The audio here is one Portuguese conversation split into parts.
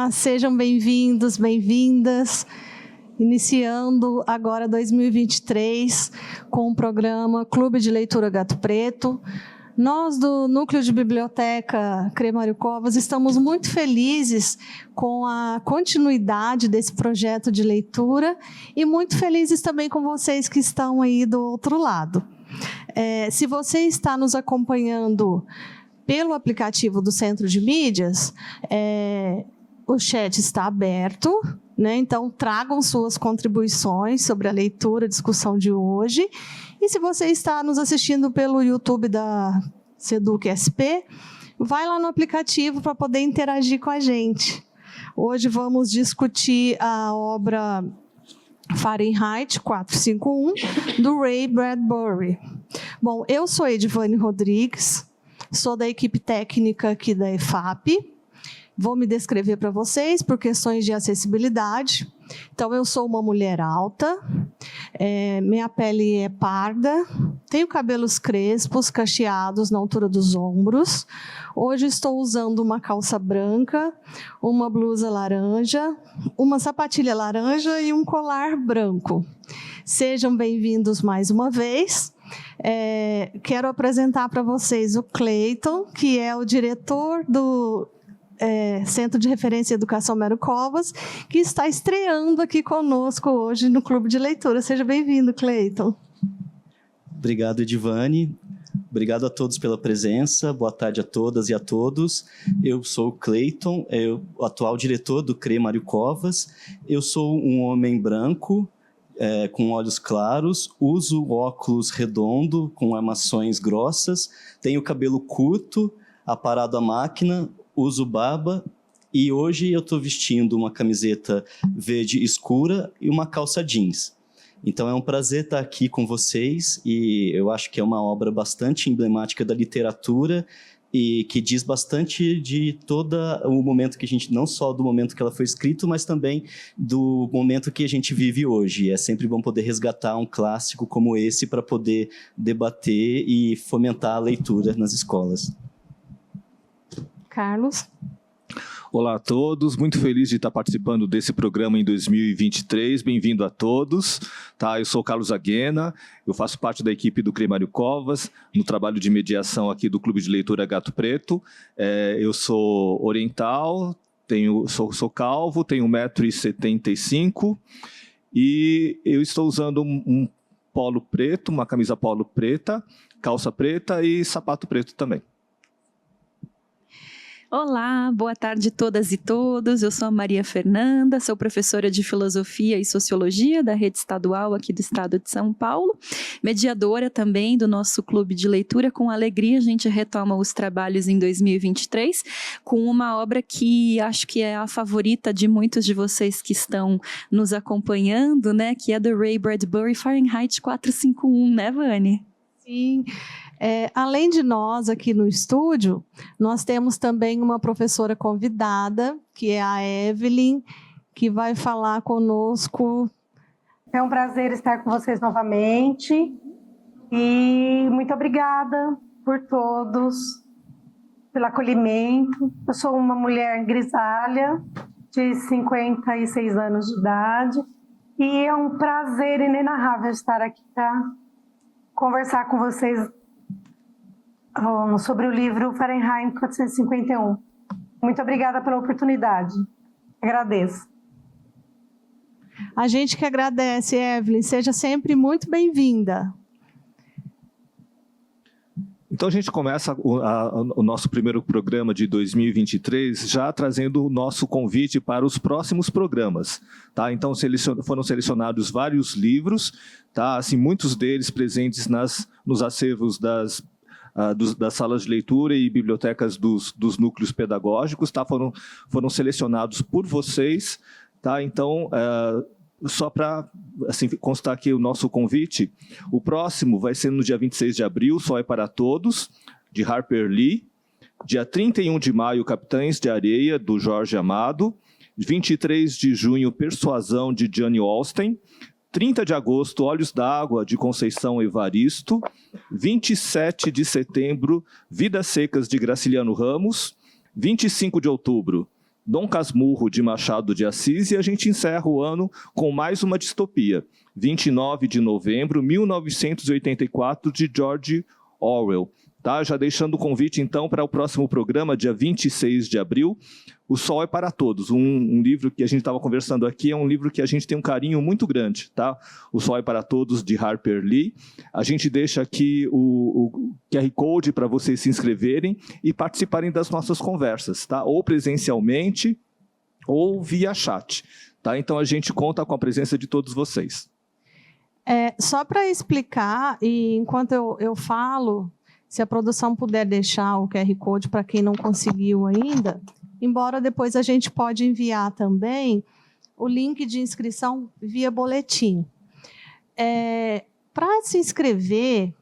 Olá, sejam bem-vindos, bem-vindas. Iniciando agora 2023 com o programa Clube de Leitura Gato Preto. Nós do Núcleo de Biblioteca CRE Mário Covas estamos muito felizes com a continuidade desse projeto de leitura e muito felizes também com vocês que estão aí do outro lado. Se você está nos acompanhando pelo aplicativo do Centro de Mídias, o chat está aberto, né? Então tragam suas contribuições sobre a leitura, a discussão de hoje. E se você está nos assistindo pelo YouTube da Seduc SP, vai lá no aplicativo para poder interagir com a gente. Hoje vamos discutir a obra Fahrenheit 451, do Ray Bradbury. Bom, eu sou Edivane Rodrigues, sou da equipe técnica aqui da EFAP. Vou me descrever para vocês por questões de acessibilidade. Então, eu sou uma mulher alta, minha pele é parda, tenho cabelos crespos, cacheados na altura dos ombros. Hoje estou usando uma calça branca, uma blusa laranja, uma sapatilha laranja e um colar branco. Sejam bem-vindos mais uma vez. Quero apresentar para vocês o Cleiton, que é o diretor do Centro de Referência e Educação Mário Covas, que está estreando aqui conosco hoje no Clube de Leitura. Seja bem-vindo, Cleiton. Obrigado, Edivane. Obrigado a todos pela presença. Boa tarde a todas e a todos. Eu sou o Cleiton, o atual diretor do CRE Mário Covas. Eu sou um homem branco, com olhos claros, uso óculos redondo com armações grossas, tenho cabelo curto, aparado à máquina, uso barba e hoje eu estou vestindo uma camiseta verde escura e uma calça jeans. Então é um prazer estar aqui com vocês e eu acho que é uma obra bastante emblemática da literatura e que diz bastante de todo o momento que a gente, não só do momento que ela foi escrita, mas também do momento que a gente vive hoje. É sempre bom poder resgatar um clássico como esse para poder debater e fomentar a leitura nas escolas. Carlos. Olá a todos, muito feliz de estar participando desse programa em 2023, bem-vindo a todos. Eu sou Carlos Aguena, eu faço parte da equipe do CRE Mário Covas, no trabalho de mediação aqui do Clube de Leitura Gato Preto. Eu sou oriental, sou calvo, tenho 1,75 m e eu estou usando um polo preto, uma camisa polo preta, calça preta e sapato preto também. Olá, boa tarde a todas e todos. Eu sou a Maria Fernanda, sou professora de Filosofia e Sociologia da Rede Estadual aqui do Estado de São Paulo, mediadora também do nosso Clube de Leitura. Com alegria a gente retoma os trabalhos em 2023 com uma obra que acho que é a favorita de muitos de vocês que estão nos acompanhando, né? Que é do Ray Bradbury, Fahrenheit 451, né, Vani? Sim. Além de nós aqui no estúdio, nós temos também uma professora convidada, que é a Evelyn, que vai falar conosco. É um prazer estar com vocês novamente e muito obrigada por todos, pelo acolhimento. Eu sou uma mulher grisalha, de 56 anos de idade, e é um prazer inenarrável estar aqui para conversar com vocês sobre o livro Fahrenheit 451. Muito obrigada pela oportunidade. Agradeço. A gente que agradece, Evelyn. Seja sempre muito bem-vinda. Então a gente começa o nosso primeiro programa de 2023 já trazendo o nosso convite para os próximos programas. Então foram selecionados vários livros, assim, muitos deles presentes nos acervos das salas de leitura e bibliotecas dos núcleos pedagógicos, foram selecionados por vocês. Então, só para constar aqui o nosso convite, o próximo vai ser no dia 26 de abril, Só é para Todos, de Harper Lee. Dia 31 de maio, Capitães de Areia, do Jorge Amado. 23 de junho, Persuasão, de Jane Austen. 30 de agosto, Olhos d'Água, de Conceição Evaristo. 27 de setembro, Vidas Secas, de Graciliano Ramos. 25 de outubro, Dom Casmurro, de Machado de Assis, e a gente encerra o ano com mais uma distopia, 29 de novembro, 1984, de George Orwell. Tá? Já deixando o convite, então, para o próximo programa, dia 26 de abril, O Sol é para Todos. Um livro que a gente estava conversando aqui, é um livro que a gente tem um carinho muito grande. Tá? O Sol é para Todos, de Harper Lee. A gente deixa aqui o QR Code para vocês se inscreverem e participarem das nossas conversas, tá? Ou presencialmente ou via chat. Tá? Então, a gente conta com a presença de todos vocês. Só para explicar, e enquanto eu falo, se a produção puder deixar o QR Code para quem não conseguiu ainda, embora depois a gente pode enviar também o link de inscrição via boletim. Para se inscrever,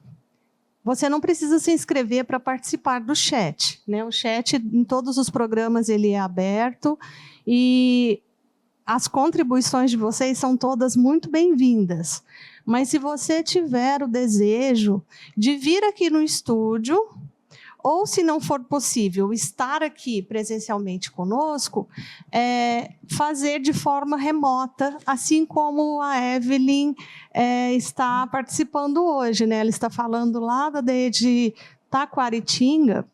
você não precisa se inscrever para participar do chat, né? O chat, em todos os programas, ele é aberto e as contribuições de vocês são todas muito bem-vindas. Mas se você tiver o desejo de vir aqui no estúdio, ou se não for possível estar aqui presencialmente conosco, fazer de forma remota, assim como a Evelyn está participando hoje, né? Ela está falando lá da DE de Taquaritinga,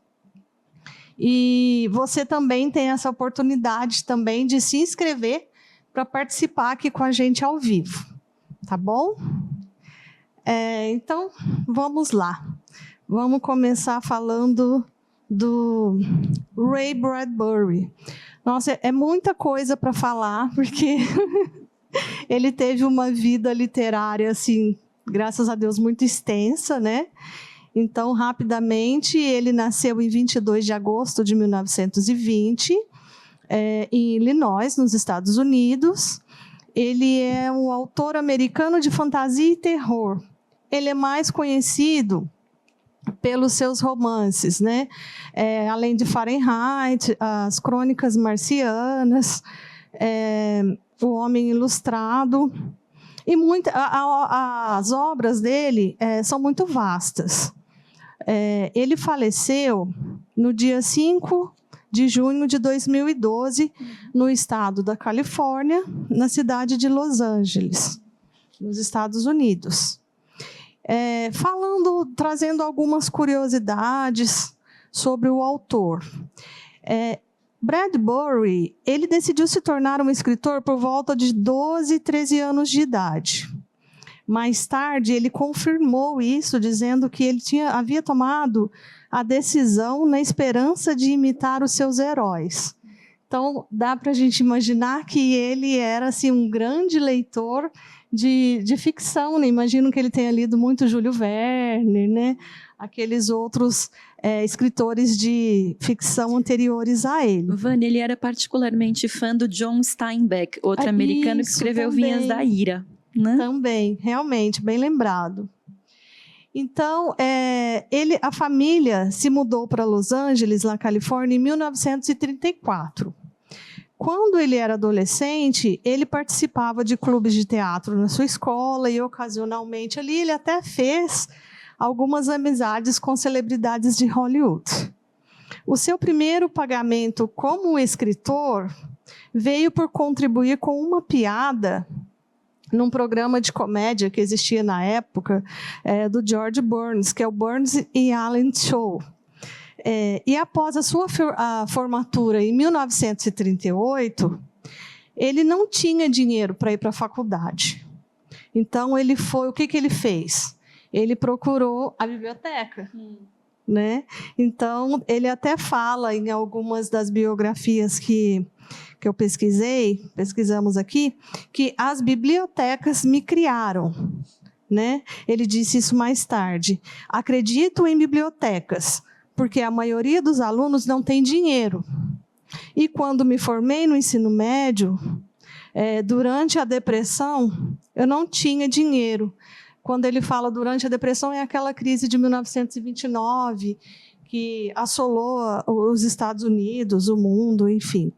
e você também tem essa oportunidade também de se inscrever para participar aqui com a gente ao vivo. Tá bom? Então, vamos lá. Vamos começar falando do Ray Bradbury. Nossa, é muita coisa para falar, porque ele teve uma vida literária, assim, graças a Deus, muito extensa, né? Então, rapidamente, ele nasceu em 22 de agosto de 1920, em Illinois, nos Estados Unidos. Ele é um autor americano de fantasia e terror. Ele é mais conhecido pelos seus romances, né? Além de Fahrenheit, As Crônicas Marcianas, O Homem Ilustrado. E as obras dele são muito vastas. Ele faleceu no dia 5 de junho de 2012, no estado da Califórnia, na cidade de Los Angeles, nos Estados Unidos. Trazendo algumas curiosidades sobre o autor. Bradbury, ele decidiu se tornar um escritor por volta de 12, 13 anos de idade. Mais tarde, ele confirmou isso, dizendo que ele havia tomado a decisão na esperança de imitar os seus heróis. Então, dá para a gente imaginar que ele era assim, um grande leitor de ficção, né? Imagino que ele tenha lido muito Júlio Verne, né? Aqueles outros escritores de ficção anteriores a ele. Vânia, ele era particularmente fã do John Steinbeck, outro americano que escreveu também. Vinhas da Ira. Né? Também, realmente, bem lembrado. Então, a família se mudou para Los Angeles, na Califórnia, em 1934. Quando ele era adolescente, ele participava de clubes de teatro na sua escola e, ocasionalmente, ali ele até fez algumas amizades com celebridades de Hollywood. O seu primeiro pagamento como escritor veio por contribuir com uma piada num programa de comédia que existia na época, do George Burns, que é o Burns e Allen Show. E após a sua formatura em 1938, ele não tinha dinheiro para ir para a faculdade. Então, o que ele fez? Ele procurou a biblioteca. Né? Então, ele até fala em algumas das biografias que eu pesquisamos aqui, que as bibliotecas me criaram. Né? Ele disse isso mais tarde. Acredito em bibliotecas, porque a maioria dos alunos não tem dinheiro. E quando me formei no ensino médio, durante a depressão, eu não tinha dinheiro. Quando ele fala durante a depressão, é aquela crise de 1929, que assolou os Estados Unidos, o mundo, enfim.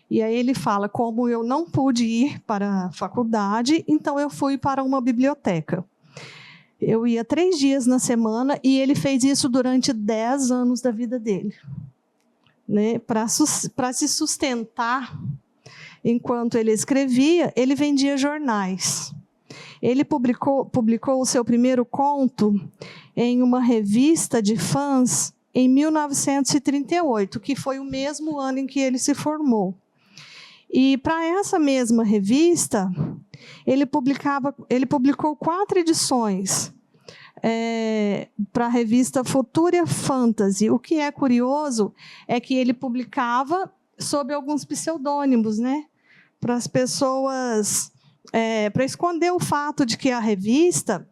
E aí ele fala, como eu não pude ir para a faculdade, então eu fui para uma biblioteca. Eu ia 3 dias na semana e ele fez isso durante 10 anos da vida dele. né, para se sustentar, enquanto ele escrevia, ele vendia jornais. Ele publicou o seu primeiro conto em uma revista de fãs em 1938, que foi o mesmo ano em que ele se formou. E para essa mesma revista, ele publicou 4 edições para a revista Futura Fantasy. O que é curioso é que ele publicava sob alguns pseudônimos, né? Para as pessoas, para esconder o fato de que a revista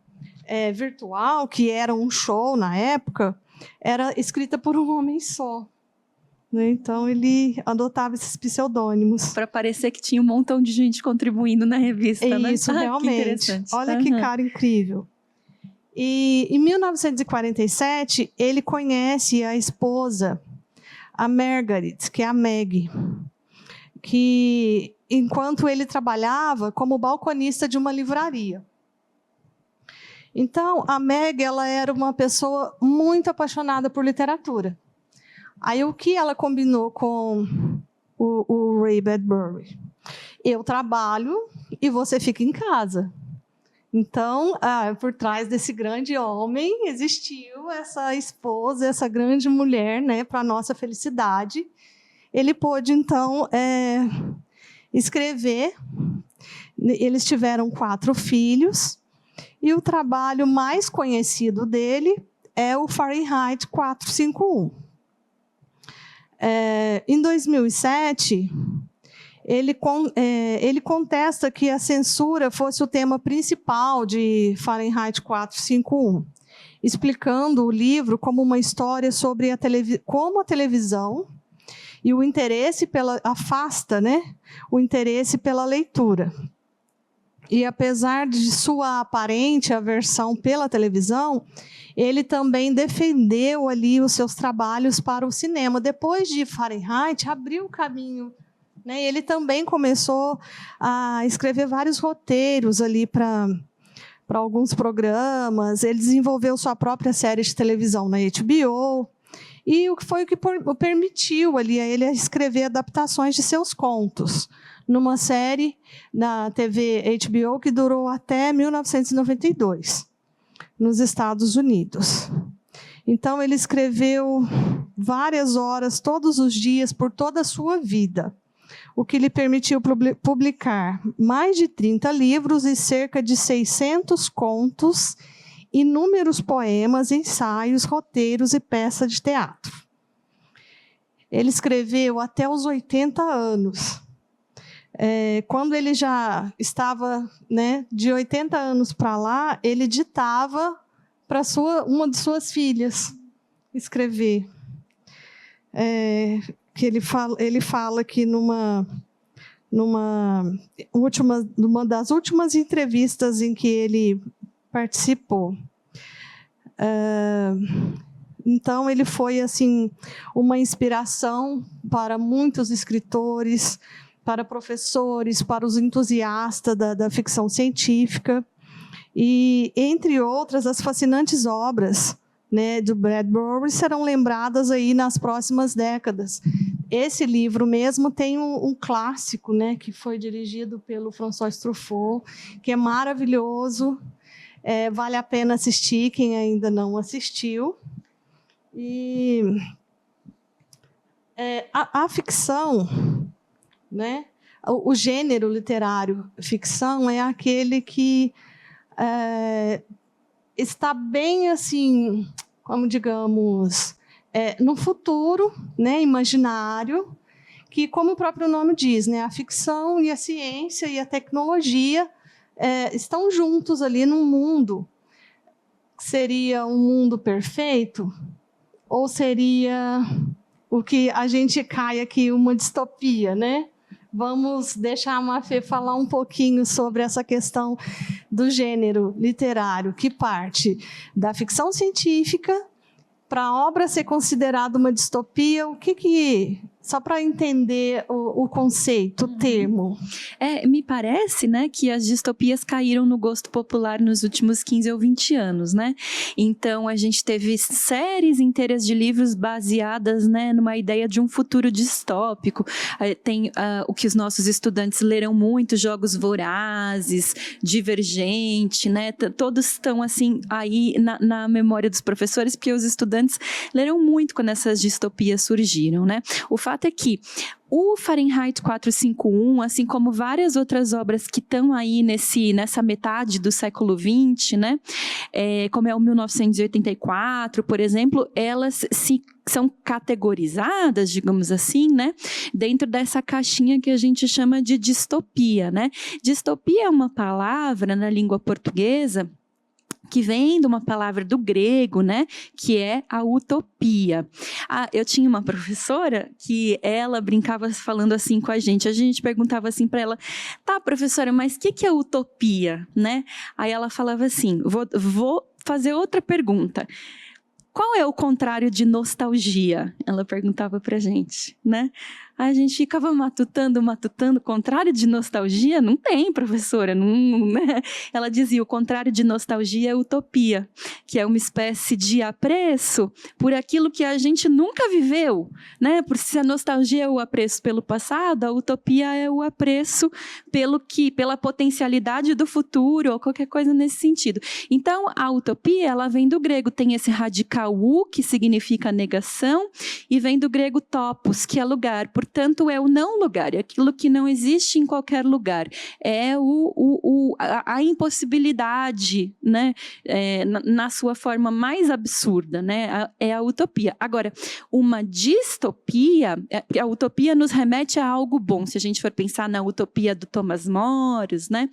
virtual, que era um show na época, era escrita por um homem só. Então, ele adotava esses pseudônimos. Para parecer que tinha um montão de gente contribuindo na revista, né? Isso, realmente. Que interessante. Olha que cara incrível. E, em 1947, ele conhece a esposa, a Margaret, que é a Meg, que, enquanto ele trabalhava como balconista de uma livraria. Então, a Meg, ela era uma pessoa muito apaixonada por literatura. Aí, o que ela combinou com o Ray Bradbury? Eu trabalho e você fica em casa. Então, por trás desse grande homem, existiu essa esposa, essa grande mulher, né, para a nossa felicidade. Ele pôde, então, escrever. Eles tiveram 4 filhos. E o trabalho mais conhecido dele é o Fahrenheit 451. Em 2007, ele contesta que a censura fosse o tema principal de Fahrenheit 451, explicando o livro como uma história sobre como a televisão e o interesse afasta, né, o interesse pela leitura. E, apesar de sua aparente aversão pela televisão, ele também defendeu ali os seus trabalhos para o cinema. Depois de Fahrenheit, abriu o caminho, né? Ele também começou a escrever vários roteiros ali para alguns programas. Ele desenvolveu sua própria série de televisão na HBO. E o que foi o que permitiu ali a ele escrever adaptações de seus contos, numa série na TV HBO que durou até 1992, nos Estados Unidos. Então, ele escreveu várias horas, todos os dias, por toda a sua vida, o que lhe permitiu publicar mais de 30 livros e cerca de 600 contos, inúmeros poemas, ensaios, roteiros e peças de teatro. Ele escreveu até os 80 anos. Quando ele já estava, né, de 80 anos para lá, ele ditava para uma de suas filhas escrever. Que ele fala que numa das últimas entrevistas em que ele participou. Então, ele foi assim uma inspiração para muitos escritores, para professores, para os entusiastas da ficção científica. E, entre outras, as fascinantes obras, né, do Bradbury serão lembradas aí nas próximas décadas. Esse livro mesmo tem um clássico, né, que foi dirigido pelo François Truffaut, que é maravilhoso, vale a pena assistir, quem ainda não assistiu. E a ficção, né, o gênero literário ficção é aquele que está bem assim, como digamos, no futuro, né, imaginário, que, como o próprio nome diz, né, a ficção e a ciência e a tecnologia estão juntos ali num mundo. Seria um mundo perfeito? Ou seria o que a gente cai aqui, uma distopia, né? Vamos deixar a Mafê falar um pouquinho sobre essa questão do gênero literário, que parte da ficção científica para a obra ser considerada uma distopia. O que Só para entender o conceito, o termo. Me parece, né, que as distopias caíram no gosto popular nos últimos 15 ou 20 anos, né? Então, a gente teve séries inteiras de livros baseadas, né, numa ideia de um futuro distópico. Tem o que os nossos estudantes leram muito, Jogos Vorazes, Divergente, né? Todos estão, assim, aí na memória dos professores, porque os estudantes leram muito quando essas distopias surgiram, né? O fato é que o Fahrenheit 451, assim como várias outras obras que estão aí nessa metade do século XX, né, como é o 1984, por exemplo, elas são categorizadas, digamos assim, né, dentro dessa caixinha que a gente chama de distopia, né? Distopia é uma palavra na língua portuguesa que vem de uma palavra do grego, né, que é a utopia. Eu tinha uma professora que ela brincava falando assim com a gente perguntava assim para ela, tá, professora, mas o que é utopia, né? Aí ela falava assim, vou fazer outra pergunta. Qual é o contrário de nostalgia? Ela perguntava pra gente, né? A gente ficava matutando, contrário de nostalgia? Não tem, professora, não, né? Ela dizia, o contrário de nostalgia é utopia, que é uma espécie de apreço por aquilo que a gente nunca viveu, né? Por se a nostalgia é o apreço pelo passado, a utopia é o apreço pela potencialidade do futuro, ou qualquer coisa nesse sentido. Então, a utopia, ela vem do grego, tem esse radical u, que significa negação, e vem do grego topos, que é lugar. Portanto, é o não lugar, é aquilo que não existe em qualquer lugar. É a impossibilidade, né? Na sua forma mais absurda, né? É a utopia. Agora, uma distopia, a utopia nos remete a algo bom. Se a gente for pensar na utopia do Thomas More, né?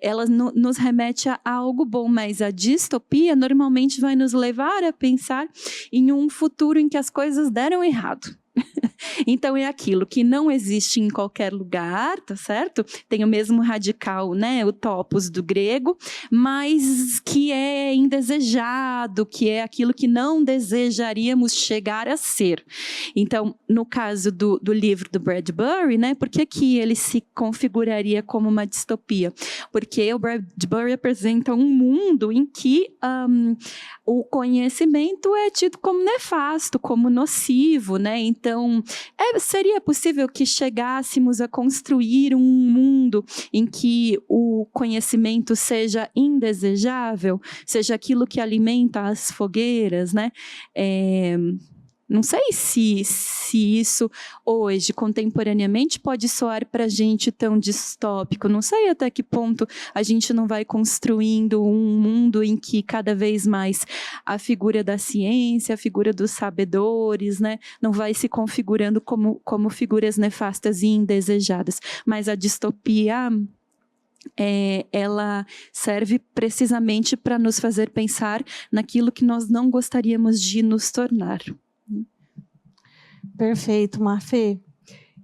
Ela nos remete a algo bom, mas a distopia normalmente vai nos levar a pensar em um futuro em que as coisas deram errado. Então, é aquilo que não existe em qualquer lugar, tá certo? Tem o mesmo radical, né? O topos do grego, mas que é indesejado, que é aquilo que não desejaríamos chegar a ser. Então, no caso do livro do Bradbury, né? Por que ele se configuraria como uma distopia? Porque o Bradbury apresenta um mundo em que o conhecimento é tido como nefasto, como nocivo, né? Então, seria possível que chegássemos a construir um mundo em que o conhecimento seja indesejável, seja aquilo que alimenta as fogueiras, né? Não sei se isso hoje, contemporaneamente, pode soar para a gente tão distópico. Não sei até que ponto a gente não vai construindo um mundo em que cada vez mais a figura da ciência, a figura dos sabedores, né, não vai se configurando como figuras nefastas e indesejadas. Mas a distopia, ela serve precisamente para nos fazer pensar naquilo que nós não gostaríamos de nos tornar. Perfeito, Marfê.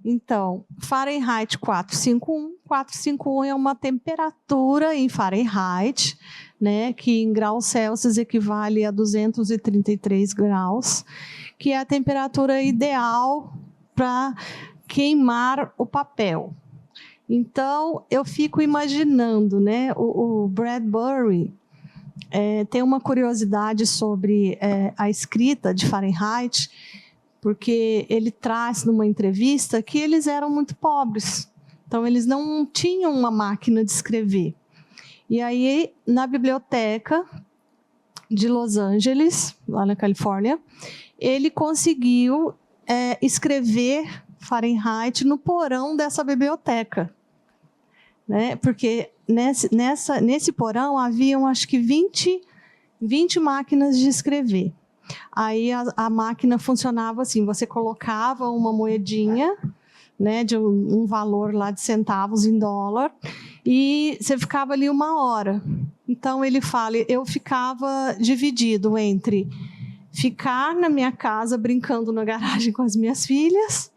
Então, Fahrenheit 451. 451 é uma temperatura em Fahrenheit, né, que em graus Celsius equivale a 233 graus, que é a temperatura ideal para queimar o papel. Então, eu fico imaginando, né, o Bradbury tem uma curiosidade sobre a escrita de Fahrenheit, porque ele traz numa entrevista que eles eram muito pobres, então eles não tinham uma máquina de escrever. E aí, na biblioteca de Los Angeles, lá na Califórnia, ele conseguiu escrever Fahrenheit no porão dessa biblioteca, né? Porque nesse porão haviam, acho que 20 máquinas de escrever. Aí a máquina funcionava assim, você colocava uma moedinha, né, de um valor lá de centavos em dólar, e você ficava ali 1 hora. Então, ele fala, eu ficava dividido entre ficar na minha casa brincando na garagem com as minhas filhas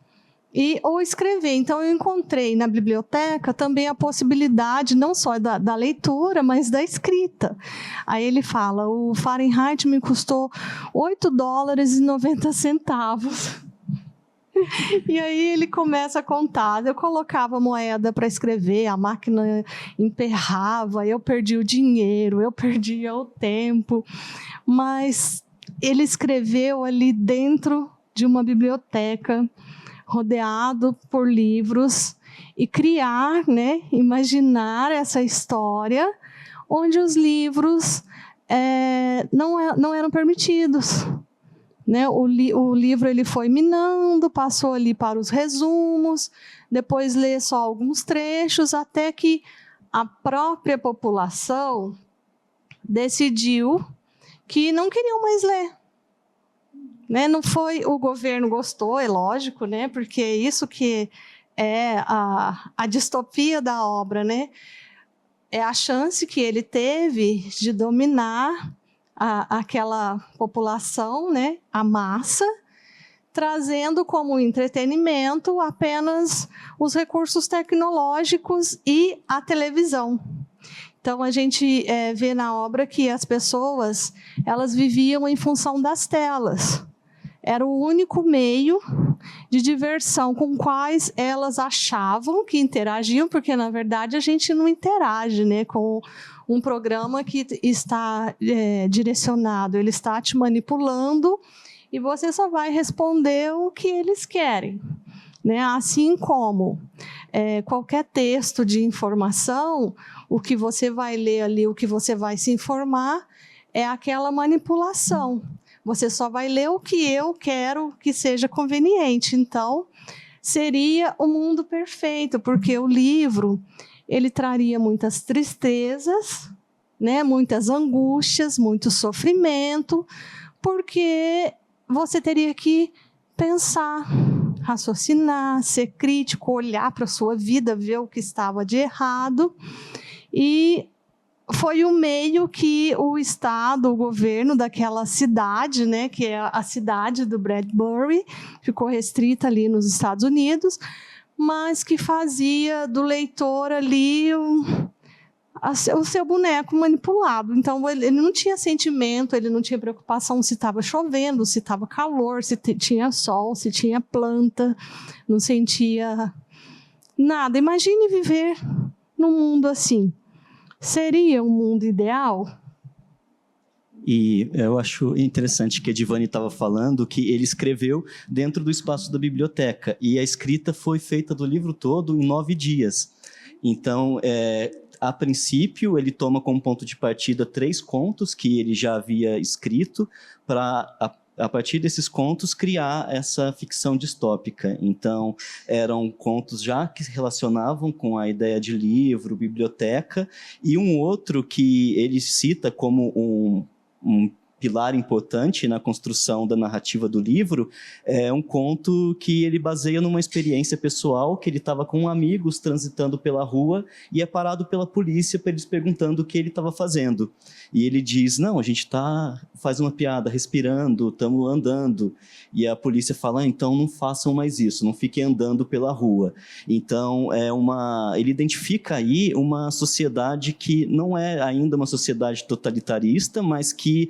ou escrever. Então, eu encontrei na biblioteca também a possibilidade não só da leitura, mas da escrita. Aí ele fala, o Fahrenheit me custou $8,90. E aí ele começa a contar. Eu colocava moeda para escrever, a máquina emperrava, eu perdia o dinheiro, eu perdia o tempo. Mas ele escreveu ali dentro de uma biblioteca, rodeado por livros, e criar, né, imaginar essa história onde os livros não eram permitidos. Né? O livro ele foi minando, passou ali para os resumos, depois lê só alguns trechos, até que a própria população decidiu que não queriam mais ler. Né? Não foi o governo gostou, é lógico, né? Porque é isso que é a distopia da obra, né? É a chance que ele teve de dominar aquela população, né? A massa, trazendo como entretenimento apenas os recursos tecnológicos e a televisão. Então, a gente vê na obra que as pessoas elas viviam em função das telas. Era o único meio de diversão com quais elas achavam que interagiam, porque, na verdade, a gente não interage, né, com um programa que está direcionado, ele está te manipulando e você só vai responder o que eles querem. Né? Assim como qualquer texto de informação, o que você vai ler ali, o que você vai se informar, é aquela manipulação. Você só vai ler o que eu quero que seja conveniente. Então, seria o mundo perfeito, porque o livro ele traria muitas tristezas, né, muitas angústias, muito sofrimento, porque você teria que pensar, raciocinar, ser crítico, olhar para a sua vida, ver o que estava de errado. E foi o meio que o Estado, o governo daquela cidade, né, que é a cidade do Bradbury, ficou restrita ali nos Estados Unidos, mas que fazia do leitor ali o seu boneco manipulado. Então, ele não tinha sentimento, ele não tinha preocupação se estava chovendo, se estava calor, se tinha sol, se tinha planta, não sentia nada. Imagine viver num mundo assim. Seria um mundo ideal? E eu acho interessante que a Edivane estava falando que ele escreveu dentro do espaço da biblioteca e a escrita foi feita do livro todo em 9 dias. Então, a princípio, ele toma como ponto de partida 3 contos que ele já havia escrito para, a partir desses contos, criar essa ficção distópica. Então, eram contos já que se relacionavam com a ideia de livro, biblioteca, e um outro que ele cita como um pilar importante na construção da narrativa do livro, é um conto que ele baseia numa experiência pessoal, que ele estava com amigos transitando pela rua e é parado pela polícia para eles perguntando o que ele estava fazendo. E ele diz, não, a gente faz uma piada, respirando, estamos andando. E a polícia fala, então não façam mais isso, não fiquem andando pela rua. Então, ele identifica aí uma sociedade que não é ainda uma sociedade totalitarista, mas que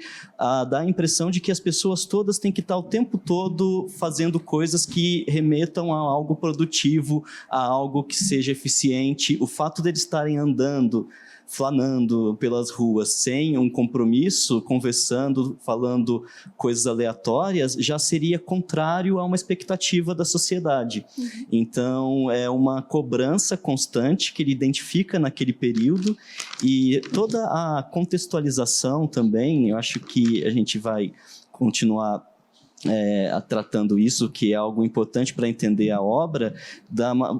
dá a impressão de que as pessoas todas têm que estar o tempo todo fazendo coisas que remetam a algo produtivo, a algo que seja eficiente. O fato de eles estarem andando, flanando pelas ruas sem um compromisso, conversando, falando coisas aleatórias, já seria contrário a uma expectativa da sociedade. Então, é uma cobrança constante que ele identifica naquele período e toda a contextualização também, eu acho que a gente vai continuar tratando isso, que é algo importante para entender a obra,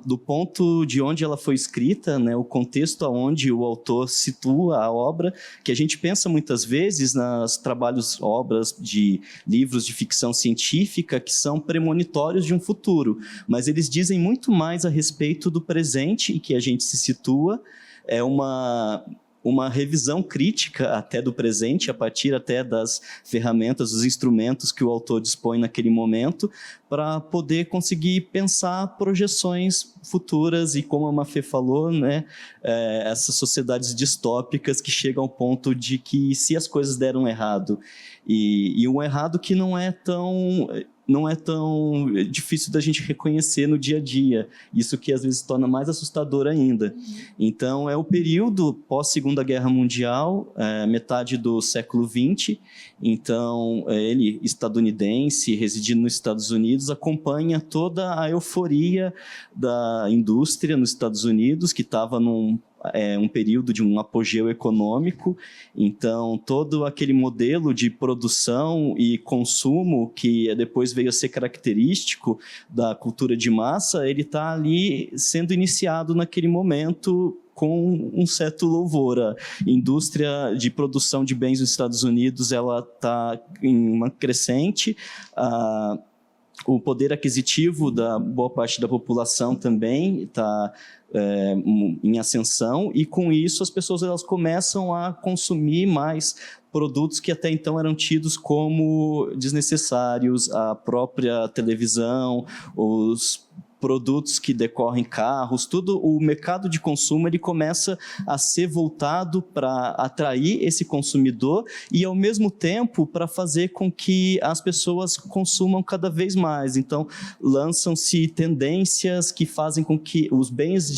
do ponto de onde ela foi escrita, né, o contexto aonde o autor situa a obra, que a gente pensa muitas vezes nos trabalhos, obras de livros de ficção científica que são premonitórios de um futuro, mas eles dizem muito mais a respeito do presente e que a gente se situa, é uma revisão crítica até do presente, a partir até das ferramentas, dos instrumentos que o autor dispõe naquele momento, para poder conseguir pensar projeções futuras e, como a Mafê falou, né, essas sociedades distópicas que chegam ao ponto de que, se as coisas deram errado, e um errado que não é tão não é tão difícil da gente reconhecer no dia a dia. Isso que às vezes torna mais assustador ainda. Então, é o período pós-Segunda Guerra Mundial, metade do século XX. Então, ele, estadunidense, residindo nos Estados Unidos, acompanha toda a euforia da indústria nos Estados Unidos, que estava num um período de um apogeu econômico. Então, todo aquele modelo de produção e consumo que depois veio a ser característico da cultura de massa, ele está ali sendo iniciado naquele momento com um certo louvor. A indústria de produção de bens nos Estados Unidos está em uma crescente. O poder aquisitivo da boa parte da população também está em ascensão, e com isso as pessoas elas começam a consumir mais produtos que até então eram tidos como desnecessários, a própria televisão, os produtos que decorrem carros, tudo o mercado de consumo ele começa a ser voltado para atrair esse consumidor e, ao mesmo tempo, para fazer com que as pessoas consumam cada vez mais. Então, lançam-se tendências que fazem com que os bens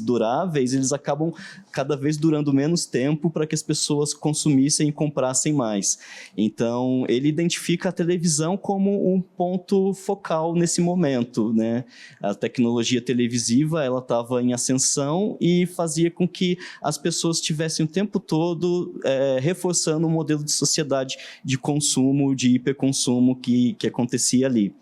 duráveis, eles acabam cada vez durando menos tempo para que as pessoas consumissem e comprassem mais. Então, ele identifica a televisão como um ponto focal nesse momento, né? A tecnologia televisiva, ela estava em ascensão e fazia com que as pessoas tivessem o tempo todo reforçando o modelo de sociedade de consumo, de hiperconsumo que acontecia ali.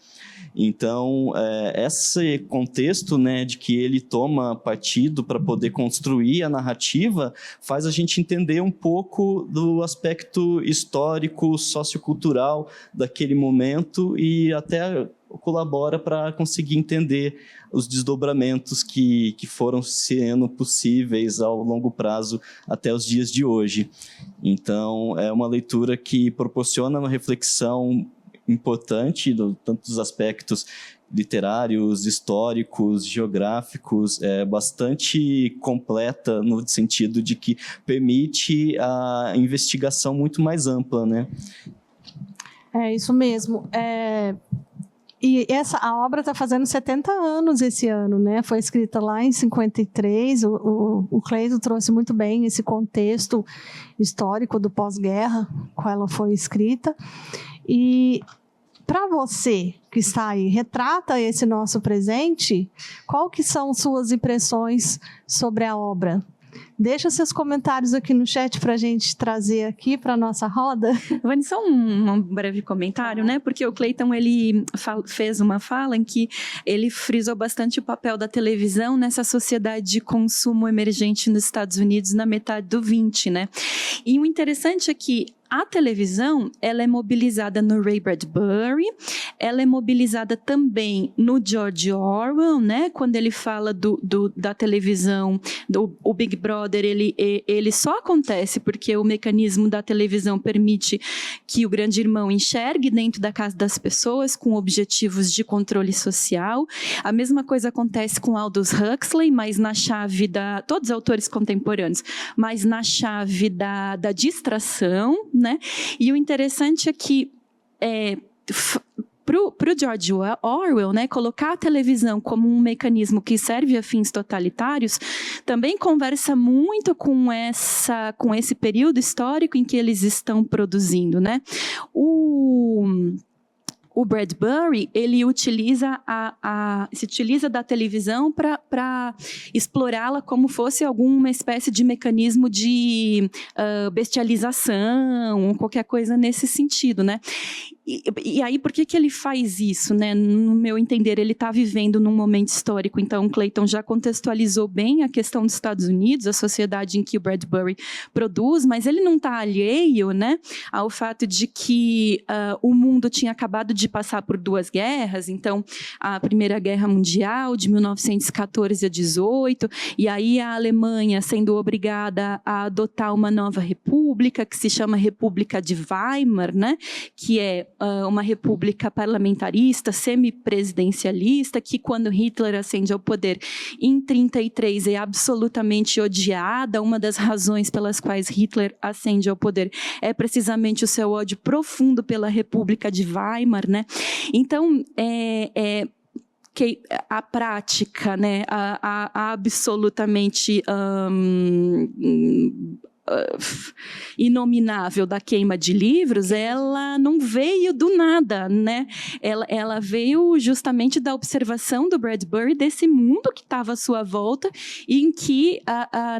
Então, esse contexto, né, de que ele toma partido para poder construir a narrativa faz a gente entender um pouco do aspecto histórico, sociocultural daquele momento e até colabora para conseguir entender os desdobramentos que foram sendo possíveis ao longo prazo até os dias de hoje. Então, é uma leitura que proporciona uma reflexão importante, tanto dos aspectos literários, históricos, geográficos, bastante completa no sentido de que permite a investigação muito mais ampla, né? É isso mesmo. E a obra está fazendo 70 anos esse ano, né? Foi escrita lá em 53. O Cleiton trouxe muito bem esse contexto histórico do pós-guerra, qual ela foi escrita. E para você que está aí, retrata esse nosso presente, qual que são suas impressões sobre a obra? Deixa seus comentários aqui no chat para a gente trazer aqui para a nossa roda. Vani, só um breve comentário, né? Porque o Cleiton, ele fez uma fala em que ele frisou bastante o papel da televisão nessa sociedade de consumo emergente nos Estados Unidos na metade do 20, né? E o interessante é que a televisão, ela é mobilizada no Ray Bradbury, ela é mobilizada também no George Orwell, né? Quando ele fala da televisão, o Big Brother, ele só acontece porque o mecanismo da televisão permite que o grande irmão enxergue dentro da casa das pessoas com objetivos de controle social. A mesma coisa acontece com Aldous Huxley, mas na chave todos os autores contemporâneos, mas na chave da distração, né? E o interessante é que para o George Orwell, né, colocar a televisão como um mecanismo que serve a fins totalitários também conversa muito com esse período histórico em que eles estão produzindo, né? O Bradbury, ele se utiliza da televisão para explorá-la como fosse alguma espécie de mecanismo de bestialização, qualquer coisa nesse sentido, né? E aí, por que ele faz isso, né? No meu entender, ele está vivendo num momento histórico. Então, Cleiton já contextualizou bem a questão dos Estados Unidos, a sociedade em que o Bradbury produz, mas ele não está alheio, né, ao fato de que o mundo tinha acabado de passar por 2 guerras. Então, a Primeira Guerra Mundial, de 1914 a 18, e aí a Alemanha sendo obrigada a adotar uma nova república, que se chama República de Weimar, né, que é uma república parlamentarista, semipresidencialista, que quando Hitler ascende ao poder em 1933 é absolutamente odiada. Uma das razões pelas quais Hitler ascende ao poder é precisamente o seu ódio profundo pela República de Weimar, né? Então, que a prática, né, a absolutamente inominável da queima de livros, ela não veio do nada, né? Ela veio justamente da observação do Bradbury desse mundo que estava à sua volta, em que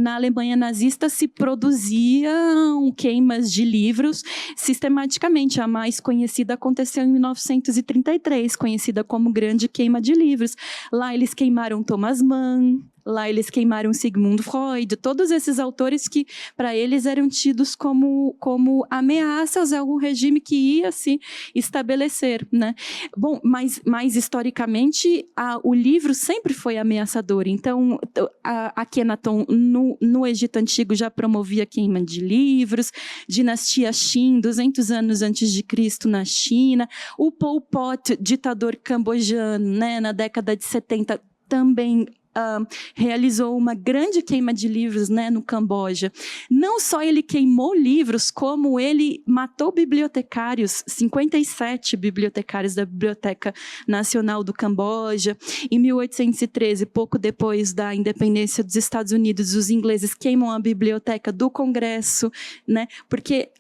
na Alemanha nazista se produziam queimas de livros sistematicamente. A mais conhecida aconteceu em 1933, conhecida como Grande Queima de Livros. Lá eles queimaram Thomas Mann, lá eles queimaram Sigmund Freud, todos esses autores que, para eles, eram tidos como ameaças ao regime que ia se estabelecer, né? Bom, mas historicamente, o livro sempre foi ameaçador. Então, a Akhenaton, no Egito Antigo, já promovia queima de livros, dinastia Qin, 200 anos antes de Cristo, na China, o Pol Pot, ditador cambojano, né, na década de 70, também realizou uma grande queima de livros, né, no Camboja. Não só ele queimou livros, como ele matou bibliotecários, 57 bibliotecários da Biblioteca Nacional do Camboja. Em 1813, pouco depois da independência dos Estados Unidos, os ingleses queimam a biblioteca do Congresso, né, porque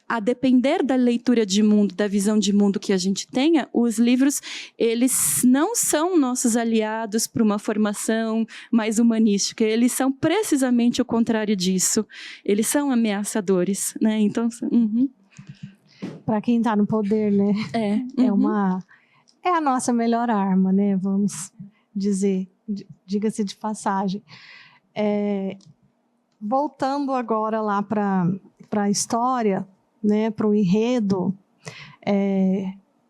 a depender da leitura de mundo, da visão de mundo que a gente tenha, os livros, eles não são nossos aliados para uma formação mais humanística, eles são precisamente o contrário disso, eles são ameaçadores, né? Então, Para quem está no poder, né? É a nossa melhor arma, né? Vamos dizer, diga-se de passagem. Voltando agora lá para a história, né, para o enredo,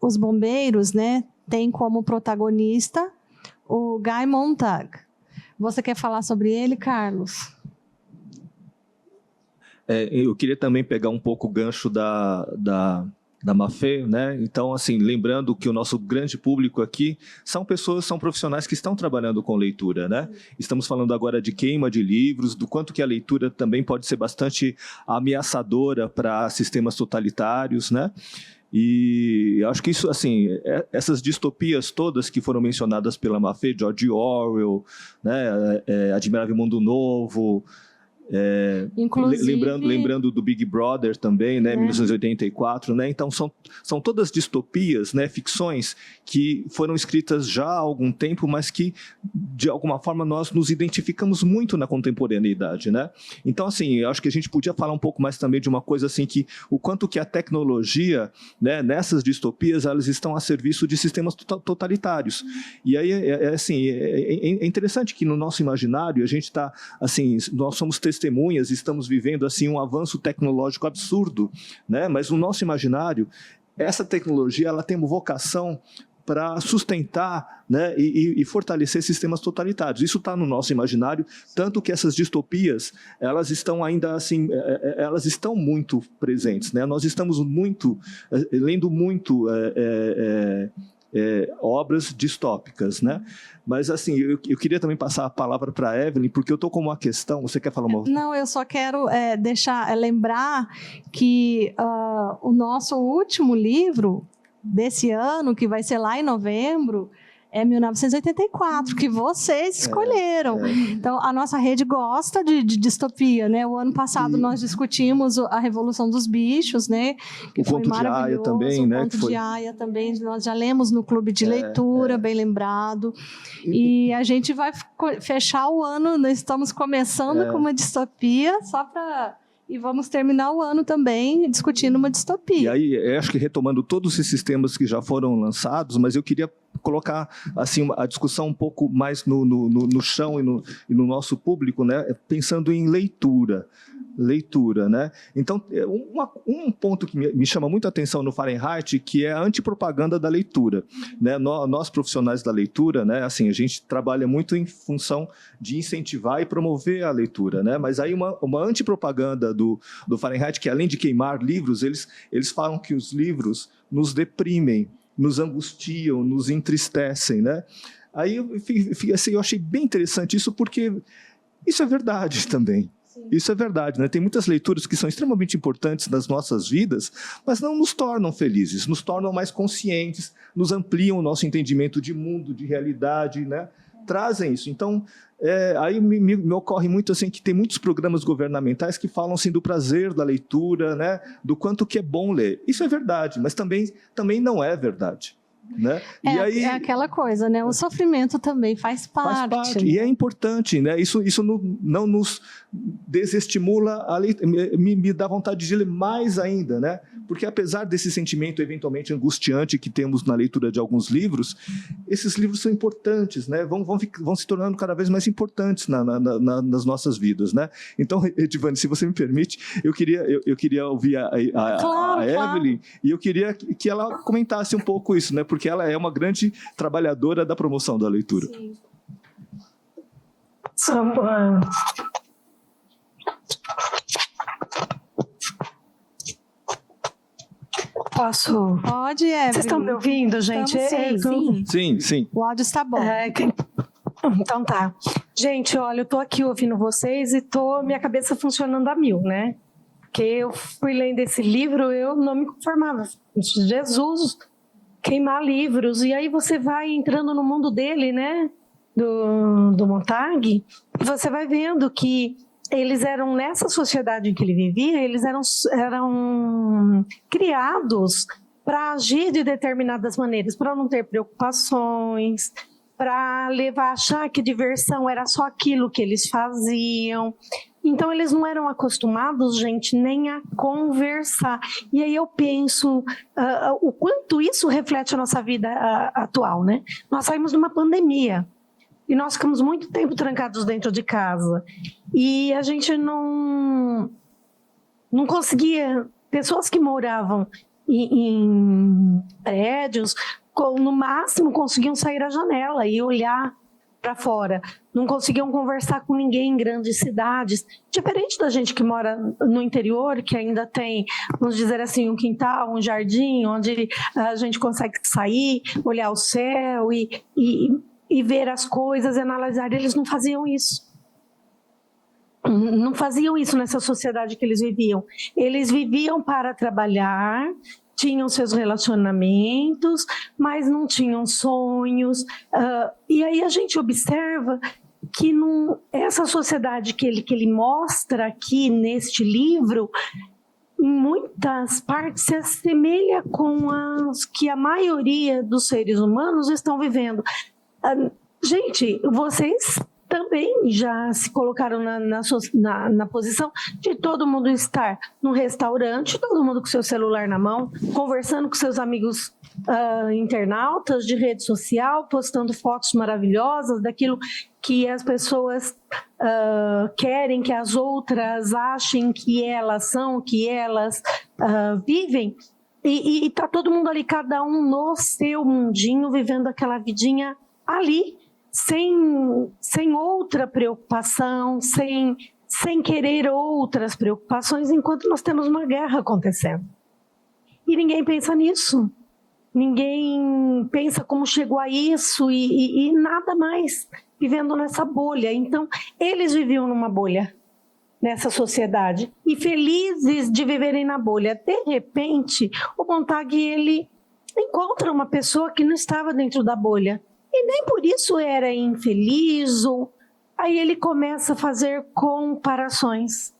os bombeiros, né, têm como protagonista o Guy Montag. Você quer falar sobre ele, Carlos? Eu queria também pegar um pouco o gancho da Mafê, né? Então, assim, lembrando que o nosso grande público aqui são profissionais que estão trabalhando com leitura, né? Estamos falando agora de queima de livros, do quanto que a leitura também pode ser bastante ameaçadora para sistemas totalitários, né? E acho que isso, assim, essas distopias todas que foram mencionadas pela Mafê, George Orwell, né? Admirável Mundo Novo, lembrando do Big Brother também, né, 1984, né? Então são todas distopias, né, ficções que foram escritas já há algum tempo, mas que de alguma forma nós nos identificamos muito na contemporaneidade, né? Então, assim, eu acho que a gente podia falar um pouco mais também de uma coisa assim, que o quanto que a tecnologia, né, nessas distopias, elas estão a serviço de sistemas totalitários. E aí é interessante que no nosso imaginário a gente está, assim, nós somos testemunhas, estamos vivendo assim um avanço tecnológico absurdo, né? Mas no nosso imaginário, essa tecnologia ela tem uma vocação para sustentar, né, e fortalecer sistemas totalitários. Isso está no nosso imaginário, tanto que essas distopias, elas estão ainda assim, elas estão muito presentes, né? Nós estamos lendo muito obras distópicas, né? Mas, assim, eu queria também passar a palavra para a Evelyn, porque eu estou com uma questão. Você quer falar uma... Não, eu só quero lembrar que o nosso último livro desse ano, que vai ser lá em novembro, é 1984, que vocês escolheram. Então, a nossa rede gosta de distopia, né? O ano passado nós discutimos a Revolução dos Bichos, né? Que o foi Conto de Aia também, né? O Conto de Aia também, nós já lemos no Clube de Leitura, bem lembrado. E a gente vai fechar o ano, nós estamos começando com uma distopia, e vamos terminar o ano também discutindo uma distopia. E aí, eu acho que retomando todos esses sistemas que já foram lançados, mas eu queria colocar assim, a discussão um pouco mais no chão e no nosso público, né? Pensando em leitura. leitura, né? Então, um ponto que me chama muito a atenção no Fahrenheit, que é a antipropaganda da leitura, né? Nós profissionais da leitura, né? Assim, a gente trabalha muito em função de incentivar e promover a leitura, né? Mas aí uma antipropaganda do Fahrenheit, que além de queimar livros, eles falam que os livros nos deprimem, nos angustiam, nos entristecem, né? Aí eu achei bem interessante isso, porque isso é verdade também. Isso é verdade, né? Tem muitas leituras que são extremamente importantes nas nossas vidas, mas não nos tornam felizes, nos tornam mais conscientes, nos ampliam o nosso entendimento de mundo, de realidade, né? Trazem isso. Então, aí me ocorre muito assim que tem muitos programas governamentais que falam assim do prazer da leitura, né? Do quanto que é bom ler. Isso é verdade, mas também não é verdade. Né? É aquela coisa, né? O sofrimento também faz parte. Faz parte, né? E é importante, né? Isso não nos desestimula a leitura, me dá vontade de ler mais ainda, né? Porque apesar desse sentimento eventualmente angustiante que temos na leitura de alguns livros, esses livros são importantes, né? Vão se tornando cada vez mais importantes nas nossas vidas, né? Então, Edivane, se você me permite, eu queria ouvir a Evelyn, e eu queria que ela comentasse um pouco isso, né? Porque ela é uma grande trabalhadora da promoção da leitura. Sim. Posso? Pode, Evelyn. Vocês estão me ouvindo, gente? Sim. O áudio está bom. Então tá. Gente, olha, eu tô aqui ouvindo vocês e minha cabeça funcionando a mil, né? Porque eu fui lendo esse livro, eu não me conformava. Jesus, queimar livros. E aí você vai entrando no mundo dele, né? Do Montag, e você vai vendo que eles eram, nessa sociedade em que ele vivia, eles eram criados para agir de determinadas maneiras, para não ter preocupações, para achar que diversão era só aquilo que eles faziam. Então, eles não eram acostumados, gente, nem a conversar. E aí eu penso o quanto isso reflete a nossa vida atual, né? Nós saímos de uma pandemia e nós ficamos muito tempo trancados dentro de casa. E a gente não conseguia... Pessoas que moravam em prédios, no máximo, conseguiam sair à janela e olhar para fora. Não conseguiam conversar com ninguém em grandes cidades. Diferente da gente que mora no interior, que ainda tem, vamos dizer assim, um quintal, um jardim, onde a gente consegue sair, olhar o céu e ver as coisas e analisar. Eles não faziam isso. Não faziam isso nessa sociedade que eles viviam. Eles viviam para trabalhar, tinham seus relacionamentos, mas não tinham sonhos. E aí a gente observa que essa sociedade que ele mostra aqui neste livro, em muitas partes se assemelha com as que a maioria dos seres humanos estão vivendo. Gente, vocês também já se colocaram na posição de todo mundo estar no restaurante, todo mundo com seu celular na mão, conversando com seus amigos internautas de rede social, postando fotos maravilhosas daquilo que as pessoas querem que as outras achem que elas são, que elas vivem. E está todo mundo ali, cada um no seu mundinho, vivendo aquela vidinha ali, sem outra preocupação, sem querer outras preocupações, enquanto nós temos uma guerra acontecendo. E ninguém pensa nisso. Ninguém pensa como chegou a isso e nada mais, vivendo nessa bolha. Então, eles viviam numa bolha, nessa sociedade, e felizes de viverem na bolha. De repente, o Montag, ele encontra uma pessoa que não estava dentro da bolha, e nem por isso era infeliz. Aí ele começa a fazer comparações.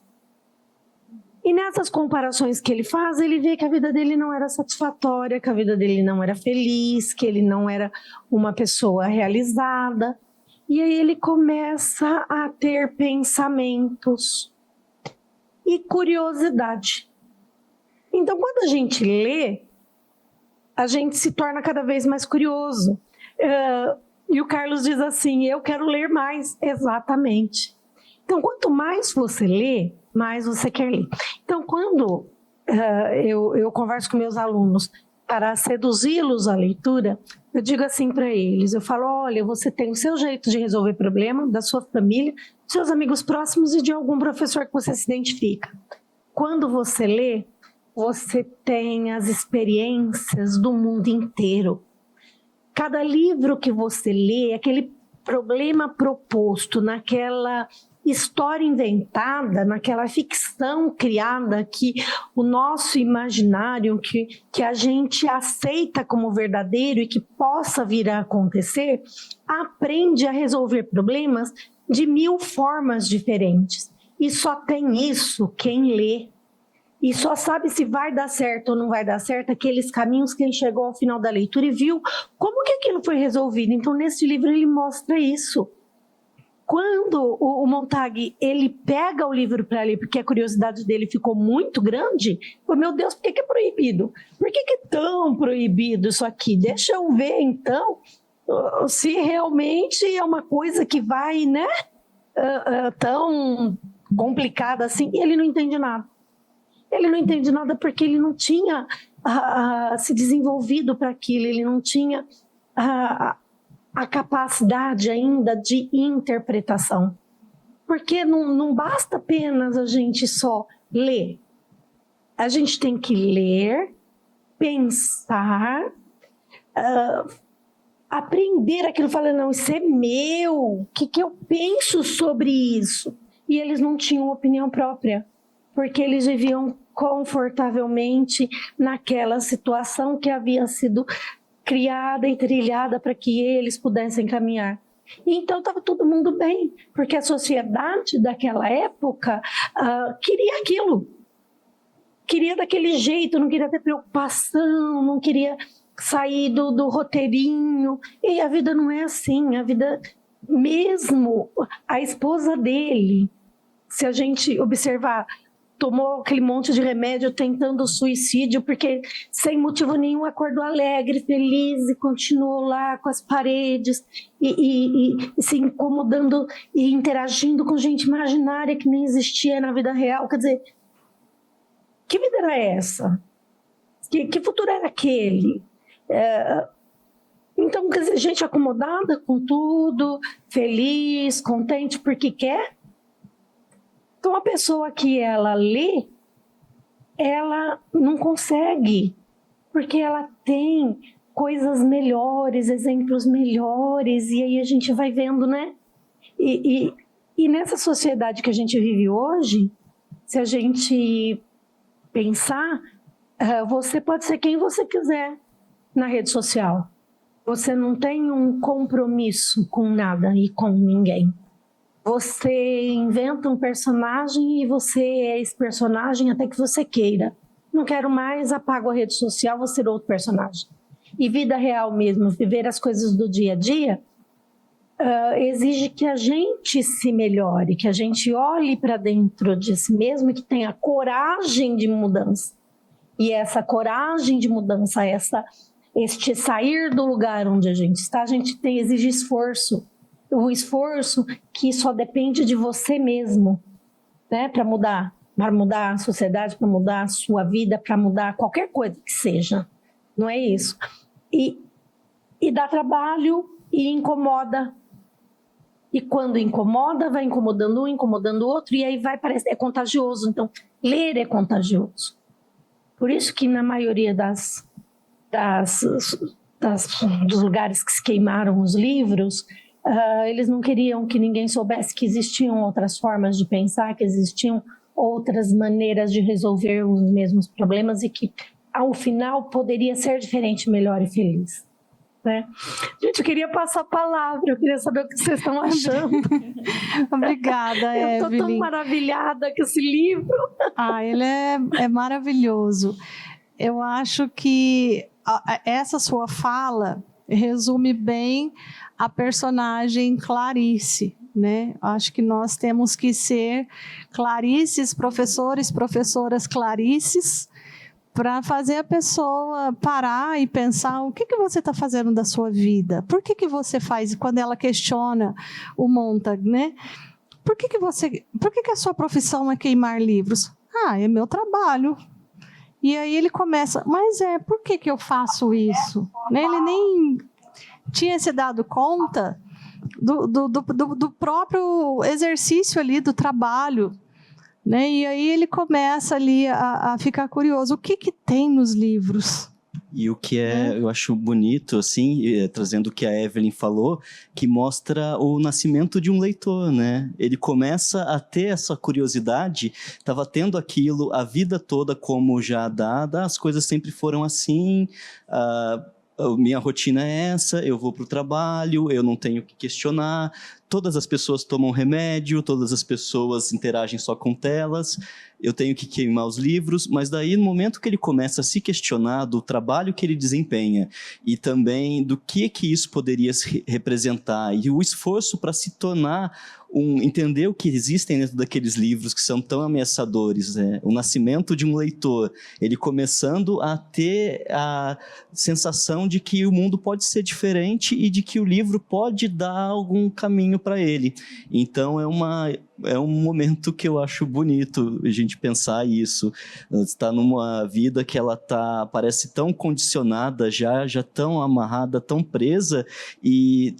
E nessas comparações que ele faz, ele vê que a vida dele não era satisfatória, que a vida dele não era feliz, que ele não era uma pessoa realizada. E aí ele começa a ter pensamentos e curiosidade. Então, quando a gente lê, a gente se torna cada vez mais curioso. E o Carlos diz assim, eu quero ler mais. Exatamente. Então, quanto mais você lê, mais você quer ler. Então, quando eu converso com meus alunos para seduzi-los à leitura, eu digo assim para eles, eu falo, olha, você tem o seu jeito de resolver problema, da sua família, dos seus amigos próximos e de algum professor que você se identifica. Quando você lê, você tem as experiências do mundo inteiro. Cada livro que você lê, aquele problema proposto naquela história inventada, naquela ficção criada que o nosso imaginário, que a gente aceita como verdadeiro e que possa vir a acontecer, aprende a resolver problemas de 1000 formas diferentes. E só tem isso quem lê. E só sabe se vai dar certo ou não vai dar certo aqueles caminhos quem chegou ao final da leitura e viu como que aquilo foi resolvido. Então, nesse livro, ele mostra isso. Quando o Montag, ele pega o livro para ler, porque a curiosidade dele ficou muito grande, falou, meu Deus, por que é proibido? Por que é tão proibido isso aqui? Deixa eu ver, então, se realmente é uma coisa que vai, né, tão complicada assim. E ele não entende nada. Ele não entende nada porque ele não tinha se desenvolvido para aquilo, ele não tinha a capacidade ainda de interpretação. Porque não basta apenas a gente só ler. A gente tem que ler, pensar, aprender aquilo, falar, não, isso é meu, o que eu penso sobre isso? E eles não tinham opinião própria, porque eles viviam confortavelmente naquela situação que havia sido criada e trilhada para que eles pudessem caminhar. E então estava todo mundo bem, porque a sociedade daquela época queria aquilo. Queria daquele jeito, não queria ter preocupação, não queria sair do roteirinho. E a vida não é assim, a vida, mesmo a esposa dele, se a gente observar, tomou aquele monte de remédio tentando suicídio, porque sem motivo nenhum acordou alegre, feliz e continuou lá com as paredes e se incomodando e interagindo com gente imaginária que nem existia na vida real. Quer dizer, que vida era essa? Que futuro era aquele? Então, quer dizer, gente acomodada com tudo, feliz, contente porque quer. Então, a pessoa que ela lê, ela não consegue, porque ela tem coisas melhores, exemplos melhores, e aí a gente vai vendo, né? E nessa sociedade que a gente vive hoje, se a gente pensar, você pode ser quem você quiser na rede social. Você não tem um compromisso com nada e com ninguém. Você inventa um personagem e você é esse personagem até que você queira. Não quero mais, apago a rede social, vou ser outro personagem. E vida real mesmo, viver as coisas do dia a dia, exige que a gente se melhore, que a gente olhe para dentro de si mesmo e que tenha coragem de mudança. E essa coragem de mudança, este sair do lugar onde a gente está, exige esforço. O esforço que só depende de você mesmo, né, para mudar a sociedade, para mudar a sua vida, para mudar qualquer coisa que seja, não é isso? E dá trabalho e incomoda, e quando incomoda, vai incomodando um, incomodando o outro, e aí é contagioso. Então, ler é contagioso. Por isso que na maioria dos lugares que se queimaram os livros, eles não queriam que ninguém soubesse que existiam outras formas de pensar, que existiam outras maneiras de resolver os mesmos problemas e que, ao final, poderia ser diferente, melhor e feliz. Né? Gente, eu queria passar a palavra, eu queria saber o que vocês estão achando. Obrigada, Evelyn. Eu estou tão maravilhada com esse livro. Ele é maravilhoso. Eu acho que essa sua fala resume bem a personagem Clarice, né? Acho que nós temos que ser Clarices, professoras Clarices, para fazer a pessoa parar e pensar o que você está fazendo da sua vida, por que você faz, quando ela questiona o Montag, né? por que a sua profissão é queimar livros? Ah, é meu trabalho. E aí ele começa, mas por que eu faço isso? Né? Ele nem tinha se dado conta do próprio exercício ali, do trabalho. Né? E aí ele começa ali a ficar curioso. O que tem nos livros? E o que eu acho bonito, assim, trazendo o que a Evelyn falou, que mostra o nascimento de um leitor, né? Ele começa a ter essa curiosidade, estava tendo aquilo a vida toda como já dada, as coisas sempre foram assim, minha rotina é essa, eu vou para o trabalho, eu não tenho que questionar, todas as pessoas tomam remédio, todas as pessoas interagem só com telas, eu tenho que queimar os livros, mas daí no momento que ele começa a se questionar do trabalho que ele desempenha e também do que isso poderia representar e o esforço para se tornar entender o que existem dentro daqueles livros que são tão ameaçadores, né? O nascimento de um leitor, ele começando a ter a sensação de que o mundo pode ser diferente e de que o livro pode dar algum caminho para ele. Então é um momento que eu acho bonito a gente pensar isso. Está numa vida que ela parece tão condicionada, já tão amarrada, tão presa, e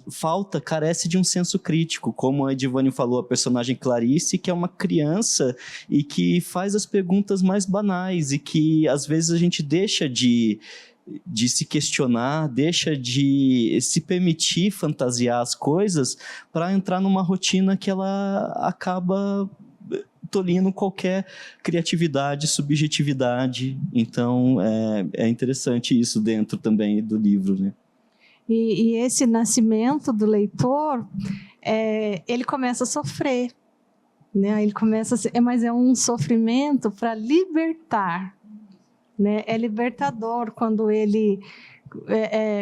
carece de um senso crítico, como a Edivane falou, a personagem Clarice, que é uma criança e que faz as perguntas mais banais e que às vezes a gente deixa de se questionar, deixa de se permitir fantasiar as coisas para entrar numa rotina que ela acaba tolhindo qualquer criatividade, subjetividade. Então, é interessante isso dentro também do livro, né? E esse nascimento do leitor, ele começa a sofrer, né? Ele começa mas é um sofrimento para libertar. Né? É libertador quando ele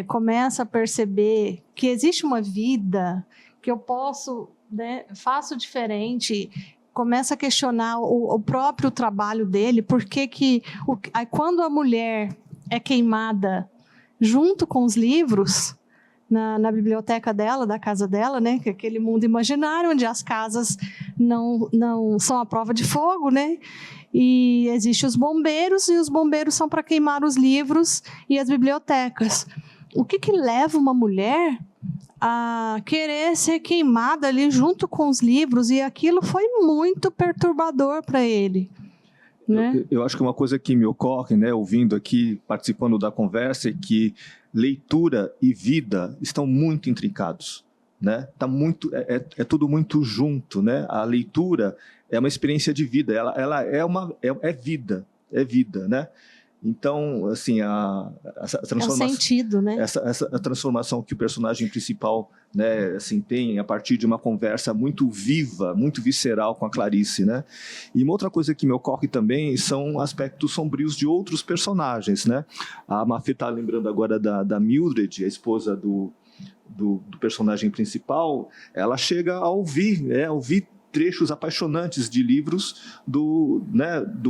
começa a perceber que existe uma vida, que eu posso, né, faço diferente, começa a questionar o próprio trabalho dele, porque quando a mulher é queimada junto com os livros na biblioteca dela, da casa dela, né, que é aquele mundo imaginário onde as casas não são a prova de fogo, né? E existem os bombeiros, e os bombeiros são para queimar os livros e as bibliotecas. O que leva uma mulher a querer ser queimada ali junto com os livros? E aquilo foi muito perturbador para ele. Né? Eu acho que uma coisa que me ocorre, né, ouvindo aqui, participando da conversa, é que leitura e vida estão muito intrincados. Né? É tudo muito junto, né? A leitura é uma experiência de vida, ela é vida, né? Então, assim, essa transformação, é um sentido, né? Essa transformação que o personagem principal, né, assim, tem a partir de uma conversa muito viva, muito visceral com a Clarice, né? E uma outra coisa que me ocorre também são aspectos sombrios de outros personagens, né? A Mafê está lembrando agora da Mildred, a esposa do personagem principal. Ela chega a ouvir trechos apaixonantes de livros do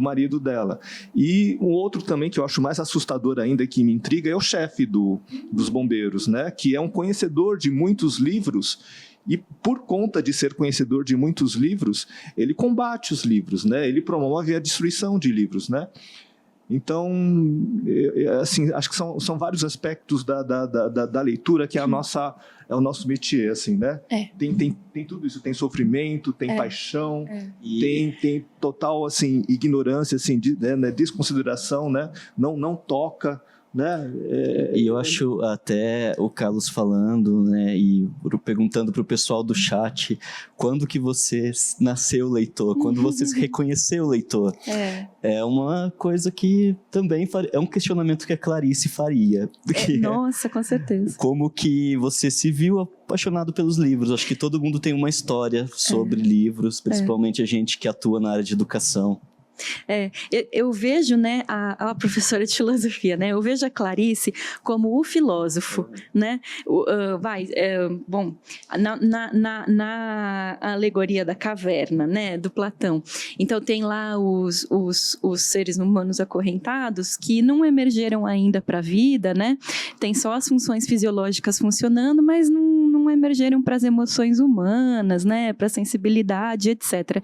marido dela. E um outro também que eu acho mais assustador ainda, que me intriga, é o chefe dos bombeiros, né? Que é um conhecedor de muitos livros, e por conta de ser conhecedor de muitos livros, ele combate os livros, né? Ele promove a destruição de livros, né? Então, assim, acho que são vários aspectos da leitura que é o nosso métier, assim, né? Tem tudo isso, tem sofrimento, tem paixão, tem total, assim, ignorância, assim, desconsideração, né? Não toca, né? E eu acho até o Carlos falando, né, e perguntando para o pessoal do chat, quando que você nasceu leitor, quando você reconheceu o leitor, é uma coisa que também é um questionamento que a Clarice faria. Nossa, com certeza. Como que você se viu apaixonado pelos livros? Acho que todo mundo tem uma história sobre livros, principalmente a gente que atua na área de educação. Eu vejo, né, a professora de filosofia, né, eu vejo a Clarice como o filósofo, né, bom, na alegoria da caverna, né, do Platão, então tem lá os seres humanos acorrentados que não emergeram ainda para a vida, né, tem só as funções fisiológicas funcionando, mas não emergeram para as emoções humanas, né, para a sensibilidade, etc.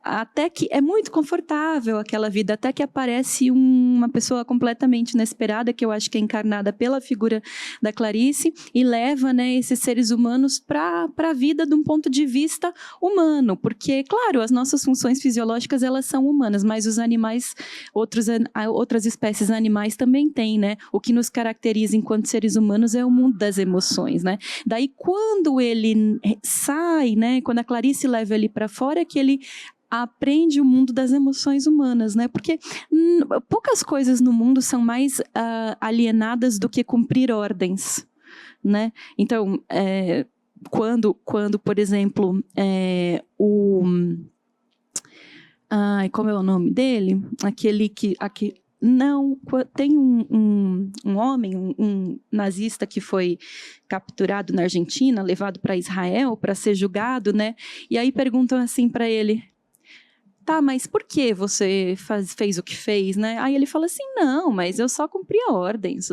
Até que é muito confortável aquela vida, até que aparece uma pessoa completamente inesperada, que eu acho que é encarnada pela figura da Clarice, e leva, né, esses seres humanos para a vida de um ponto de vista humano, porque, claro, as nossas funções fisiológicas, elas são humanas, mas os animais, outras espécies animais também têm, né? O que nos caracteriza enquanto seres humanos é o mundo das emoções, né? Daí, quando ele sai, né, quando a Clarice leva ele para fora, é que ele aprende o mundo das emoções humanas, né? Porque poucas coisas no mundo são mais alienadas do que cumprir ordens, né? Então, quando, por exemplo, como é o nome dele? Tem um homem, um nazista que foi capturado na Argentina, levado para Israel para ser julgado, né? E aí perguntam assim para ele: tá, mas por que você fez o que fez, né? Aí ele fala assim: não, mas eu só cumpria ordens,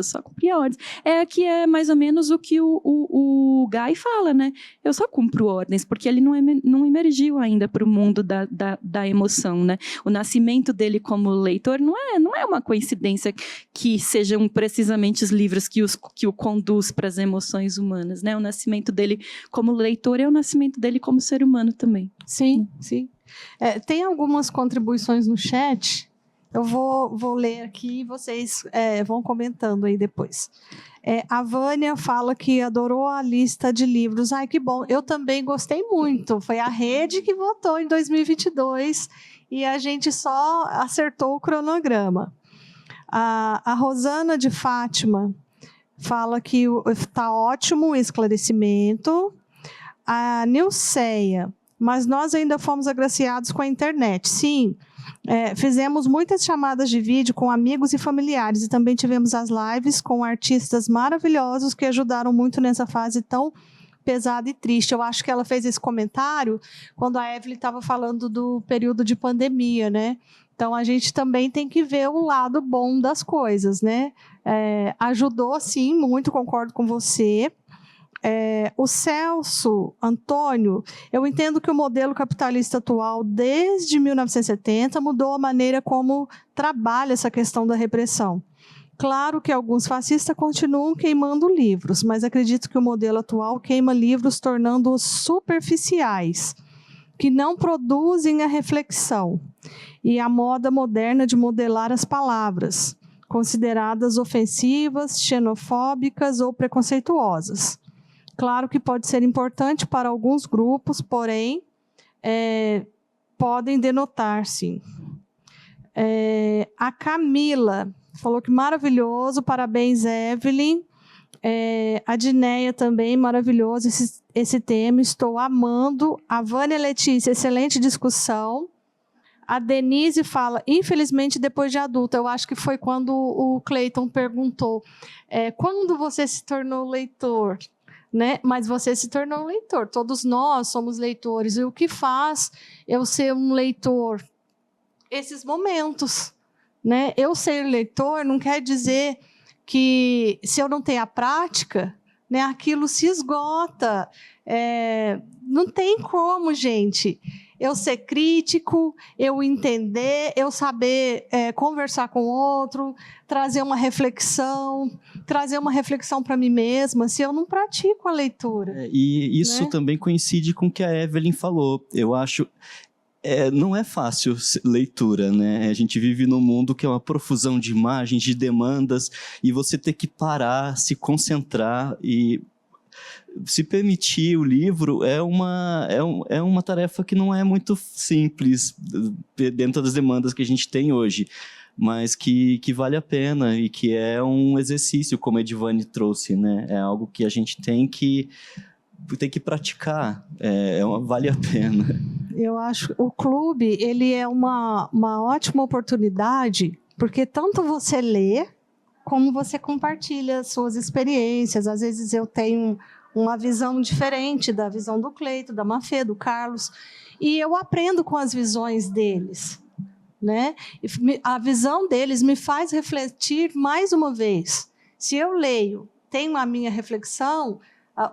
que é mais ou menos o que o Guy fala, né? Eu só cumpro ordens, porque ele não emergiu ainda para o mundo da emoção, né? O nascimento dele como leitor não é uma coincidência que sejam precisamente os livros que o conduz para as emoções humanas, né? O nascimento dele como leitor é o nascimento dele como ser humano também. Sim, sim. Tem algumas contribuições no chat, eu vou ler aqui e vocês vão comentando aí depois. A Vânia fala que adorou a lista de livros. Ai, que bom, eu também gostei muito, foi a Rede que votou em 2022 e a gente só acertou o cronograma. A Rosana de Fátima fala que está ótimo o esclarecimento. A Nilceia: mas nós ainda fomos agraciados com a internet. Sim, fizemos muitas chamadas de vídeo com amigos e familiares e também tivemos as lives com artistas maravilhosos que ajudaram muito nessa fase tão pesada e triste. Eu acho que ela fez esse comentário quando a Evelyn estava falando do período de pandemia, né? Então, a gente também tem que ver o lado bom das coisas, né? Ajudou, sim, muito, concordo com você. O Celso Antônio: eu entendo que o modelo capitalista atual, desde 1970, mudou a maneira como trabalha essa questão da repressão. Claro que alguns fascistas continuam queimando livros, mas acredito que o modelo atual queima livros tornando-os superficiais, que não produzem a reflexão, e a moda moderna de modelar as palavras, consideradas ofensivas, xenofóbicas ou preconceituosas. Claro que pode ser importante para alguns grupos, porém, podem denotar, sim. A Camila falou que maravilhoso, parabéns, Evelyn. A Dineia também, maravilhoso esse tema, estou amando. A Vânia Letícia: excelente discussão. A Denise fala: infelizmente, depois de adulta. Eu acho que foi quando o Cleiton perguntou: quando você se tornou leitor? Né? Mas você se tornou um leitor, todos nós somos leitores, e o que faz eu ser um leitor? Esses momentos, né? Eu ser leitor não quer dizer que, se eu não tenho a prática, né, aquilo se esgota. Não tem como, gente, eu ser crítico, eu entender, eu saber conversar com o outro, trazer uma reflexão para mim mesma, se eu não pratico a leitura. E isso, né? Também coincide com o que a Evelyn falou. Eu acho... não é fácil leitura, né? A gente vive num mundo que é uma profusão de imagens, de demandas, e você ter que parar, se concentrar e se permitir o livro é uma tarefa que não é muito simples dentro das demandas que a gente tem hoje, mas que vale a pena e que é um exercício, como a Edivane trouxe, né? É algo que a gente tem que praticar, vale a pena. Eu acho que o clube, ele é uma ótima oportunidade, porque tanto você lê, como você compartilha as suas experiências. Às vezes eu tenho uma visão diferente da visão do Cleito, da Mafê, do Carlos, e eu aprendo com as visões deles, né? A visão deles me faz refletir mais uma vez. Se eu leio, tenho a minha reflexão,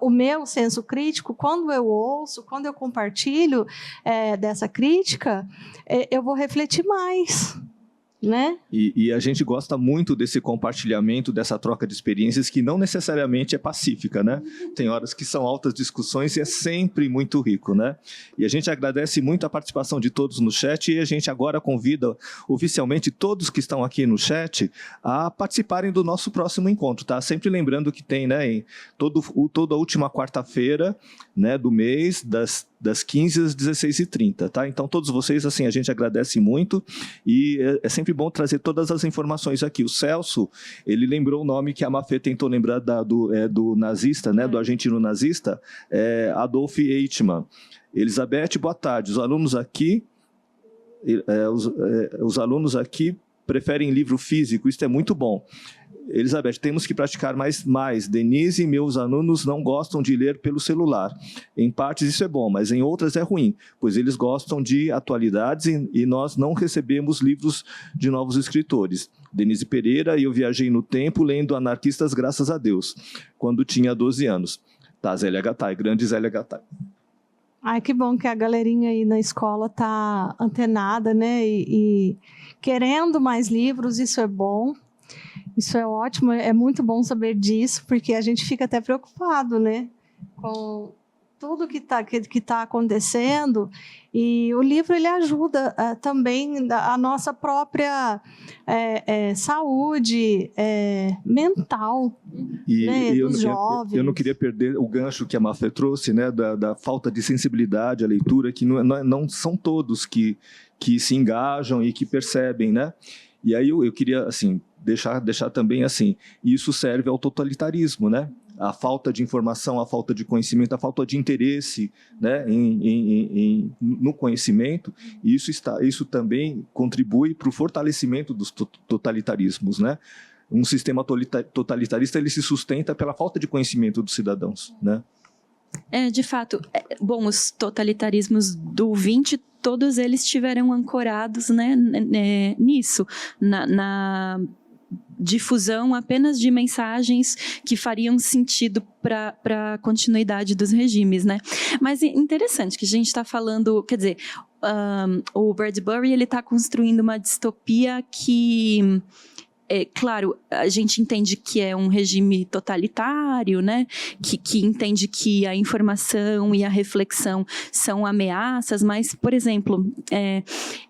o meu senso crítico, quando eu ouço, quando eu compartilho dessa crítica, eu vou refletir mais, né? E a gente gosta muito desse compartilhamento, dessa troca de experiências, que não necessariamente é pacífica, né? Tem horas que são altas discussões e é sempre muito rico, né? E a gente agradece muito a participação de todos no chat e a gente agora convida oficialmente todos que estão aqui no chat a participarem do nosso próximo encontro, tá? Sempre lembrando que tem, né, toda a última quarta-feira, né, do mês, das 15 às 16h30, tá? Então, todos vocês, assim, a gente agradece muito e é sempre bom trazer todas as informações aqui. O Celso, ele lembrou o nome que a Mafê tentou lembrar do nazista, né, do argentino nazista, Adolf Eichmann. Elizabeth, boa tarde. Os alunos aqui preferem livro físico, isso é muito bom. Elizabeth, temos que praticar mais. Denise e meus alunos não gostam de ler pelo celular. Em partes isso é bom, mas em outras é ruim, pois eles gostam de atualidades e nós não recebemos livros de novos escritores. Denise Pereira, eu viajei no tempo lendo Anarquistas Graças a Deus, quando tinha 12 anos. Tá, Zélia Gattai, grande Zélia Gattai. Ai, que bom que a galerinha aí na escola tá antenada, né? E querendo mais livros, isso é bom. Isso é ótimo, é muito bom saber disso, porque a gente fica até preocupado, né, com tudo que tá acontecendo, e o livro ele ajuda também a nossa própria saúde mental, né, dos jovens. Eu não queria perder o gancho que a Mafê trouxe, né, da falta de sensibilidade à leitura, que não são todos que se engajam e que percebem, né? E aí eu queria, assim, deixar também assim, isso serve ao totalitarismo, né? A falta de informação, a falta de conhecimento, a falta de interesse, né, no conhecimento, e isso também contribui para o fortalecimento dos totalitarismos, né? Um sistema totalitarista ele se sustenta pela falta de conhecimento dos cidadãos, né? De fato, bom, os totalitarismos do 20, todos eles estiveram ancorados, né, nisso, na difusão apenas de mensagens que fariam sentido para a continuidade dos regimes, né? Mas é interessante que a gente está falando, quer dizer, o Bradbury ele está construindo uma distopia que claro, a gente entende que é um regime totalitário, né? Que entende que a informação e a reflexão são ameaças, mas, por exemplo,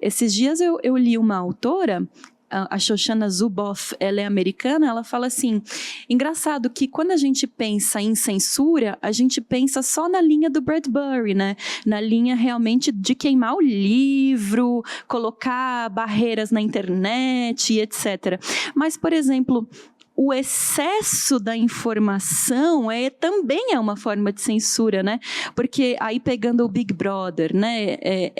esses dias eu li uma autora, a Shoshana Zuboff, ela é americana, ela fala assim, engraçado que quando a gente pensa em censura, a gente pensa só na linha do Bradbury, né? Na linha realmente de queimar o livro, colocar barreiras na internet, etc. Mas, por exemplo, o excesso da informação também é uma forma de censura, né? Porque aí pegando o Big Brother, né?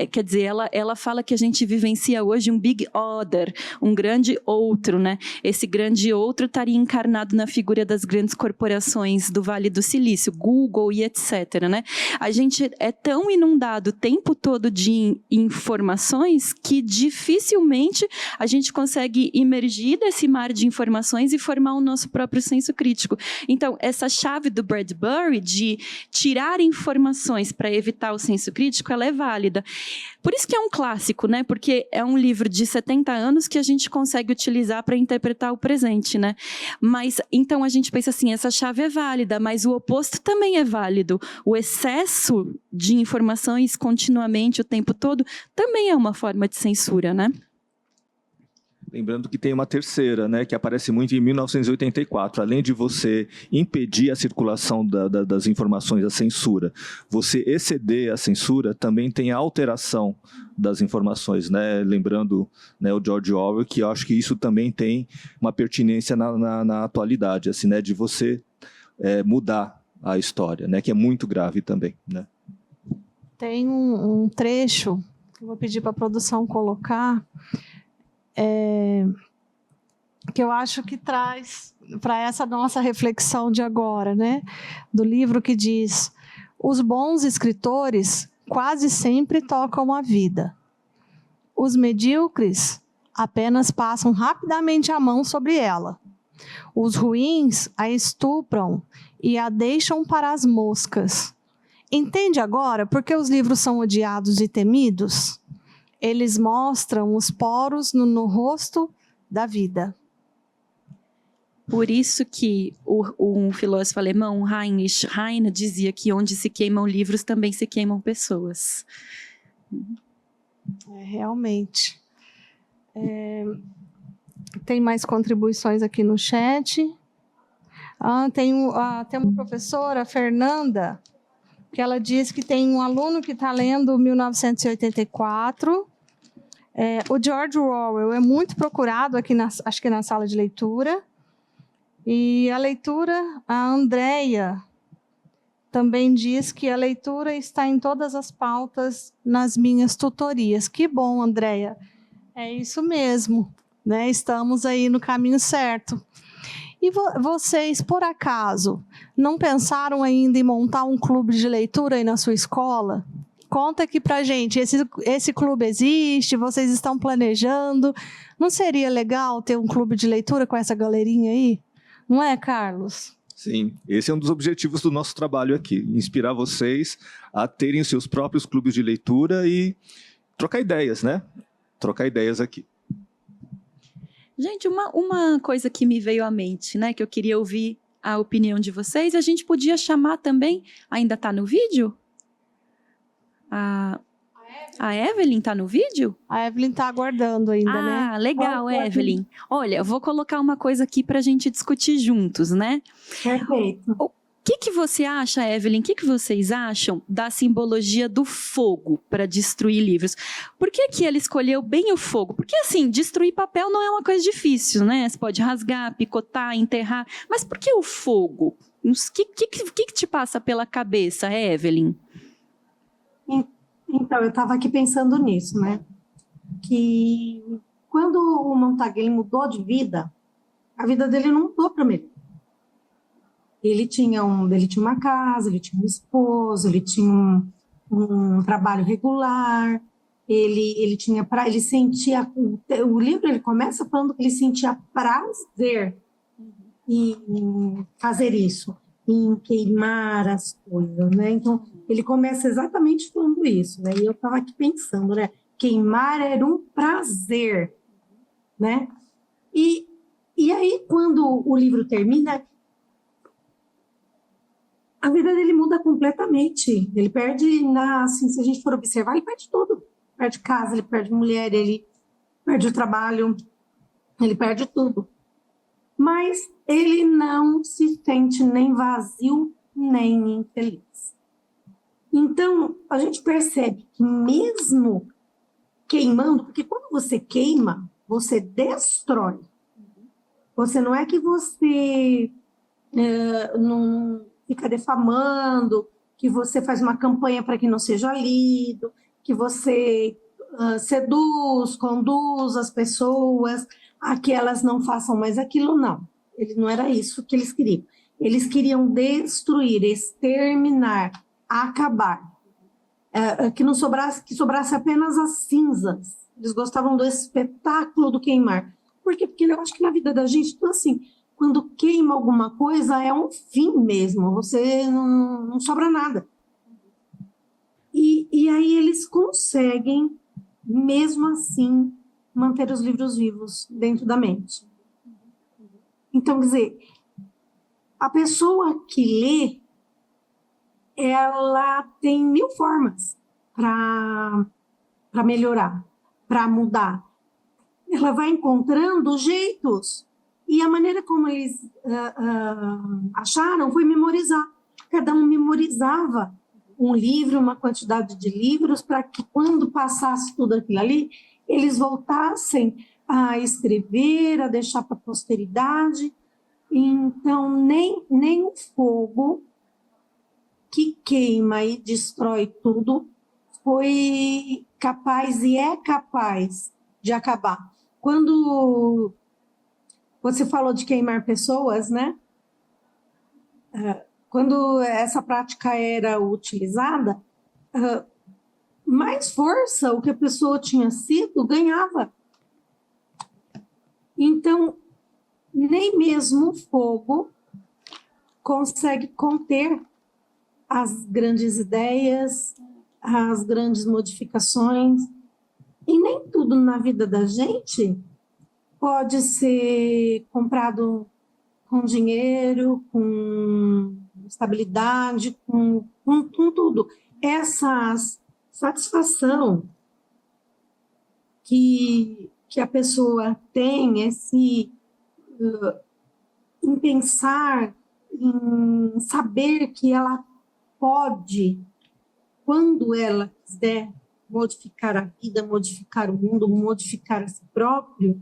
Quer dizer, ela fala que a gente vivencia hoje um Big Other, um grande outro, né? Esse grande outro estaria encarnado na figura das grandes corporações do Vale do Silício, Google e etc, né? A gente é tão inundado o tempo todo de informações que dificilmente a gente consegue imergir desse mar de informações e formar o nosso próprio senso crítico. Então, essa chave do Bradbury de tirar informações para evitar o senso crítico, ela é válida. Por isso que é um clássico, né? Porque é um livro de 70 anos que a gente consegue utilizar para interpretar o presente, né? Mas, então, a gente pensa assim, essa chave é válida, mas o oposto também é válido. O excesso de informações continuamente, o tempo todo, também é uma forma de censura, né? Lembrando que tem uma terceira, né, que aparece muito em 1984. Além de você impedir a circulação das informações, a censura, você exceder a censura, também tem a alteração das informações, né? Lembrando, né, o George Orwell, que eu acho que isso também tem uma pertinência na atualidade, assim, né, de você mudar a história, né, que é muito grave também, né? Tem um trecho que eu vou pedir para a produção colocar, que eu acho que traz para essa nossa reflexão de agora, né? Do livro que diz: os bons escritores quase sempre tocam a vida. Os medíocres apenas passam rapidamente a mão sobre ela. Os ruins a estupram e a deixam para as moscas. Entende agora por que os livros são odiados e temidos? Eles mostram os poros no rosto da vida. Por isso que um filósofo alemão, Heinrich Heine, dizia que onde se queimam livros também se queimam pessoas. Realmente. Tem mais contribuições aqui no chat. Tem uma professora, a Fernanda, que ela diz que tem um aluno que está lendo 1984. O George Orwell é muito procurado aqui, acho que na sala de leitura. E a leitura, a Andréia também diz que a leitura está em todas as pautas nas minhas tutorias. Que bom, Andréia. É isso mesmo, né? Estamos aí no caminho certo. E vocês, por acaso, não pensaram ainda em montar um clube de leitura aí na sua escola? Conta aqui pra gente, esse clube existe, vocês estão planejando? Não seria legal ter um clube de leitura com essa galerinha aí? Não é, Carlos? Sim, esse é um dos objetivos do nosso trabalho aqui, inspirar vocês a terem os seus próprios clubes de leitura e trocar ideias, né? Trocar ideias aqui. Gente, uma coisa que me veio à mente, né, que eu queria ouvir a opinião de vocês, a gente podia chamar também, ainda está no vídeo? A Evelyn está no vídeo? A Evelyn está aguardando ainda, né? Ah, legal, Evelyn. Olha, eu vou colocar uma coisa aqui para a gente discutir juntos, né? Perfeito. O que você acha, Evelyn? O que vocês acham da simbologia do fogo para destruir livros? Por que ele escolheu bem o fogo? Porque, assim, destruir papel não é uma coisa difícil, né? Você pode rasgar, picotar, enterrar. Mas por que o fogo? O que te passa pela cabeça, Evelyn? Então, eu estava aqui pensando nisso, né? Que quando o Montag ele mudou de vida, a vida dele não mudou para melhor. Ele tinha uma casa, ele tinha um esposo, ele tinha um trabalho regular, ele sentia, o livro ele começa falando que ele sentia prazer em fazer isso, em queimar as coisas, né? Então, ele começa exatamente falando isso, né? E eu estava aqui pensando, né? Queimar era um prazer, né? E aí, quando o livro termina, a vida dele muda completamente. Ele perde, assim, se a gente for observar, ele perde tudo. Perde casa, ele perde mulher, ele perde o trabalho, ele perde tudo. Mas ele não se sente nem vazio, nem infeliz. Então, a gente percebe que mesmo queimando, porque quando você queima, você destrói. Você não é que você não fica defamando, que você faz uma campanha para que não seja lido, que você conduz as pessoas a que elas não façam mais aquilo, não. Não era isso que eles queriam. Eles queriam destruir, exterminar, acabar. Que sobrasse apenas as cinzas. Eles gostavam do espetáculo do queimar. Por quê? Porque eu acho que na vida da gente, então, assim, quando queima alguma coisa, é um fim mesmo. Você não sobra nada. E aí eles conseguem, mesmo assim, manter os livros vivos dentro da mente. Então, quer dizer, a pessoa que lê, ela tem 1000 formas para melhorar, para mudar. Ela vai encontrando jeitos. E a maneira como eles acharam foi memorizar. Cada um memorizava um livro, uma quantidade de livros, para que quando passasse tudo aquilo ali, eles voltassem a escrever, a deixar para a posteridade. Então, nem o fogo que queima e destrói tudo foi capaz e é capaz de acabar. Quando você falou de queimar pessoas, né? Quando essa prática era utilizada, mais força o que a pessoa tinha sido ganhava. Então, nem mesmo o fogo consegue conter as grandes ideias, as grandes modificações. E nem tudo na vida da gente pode ser comprado com dinheiro, com estabilidade, com tudo. Essa satisfação que a pessoa tem, em pensar, em saber que ela pode, quando ela quiser, modificar a vida, modificar o mundo, modificar a si próprio,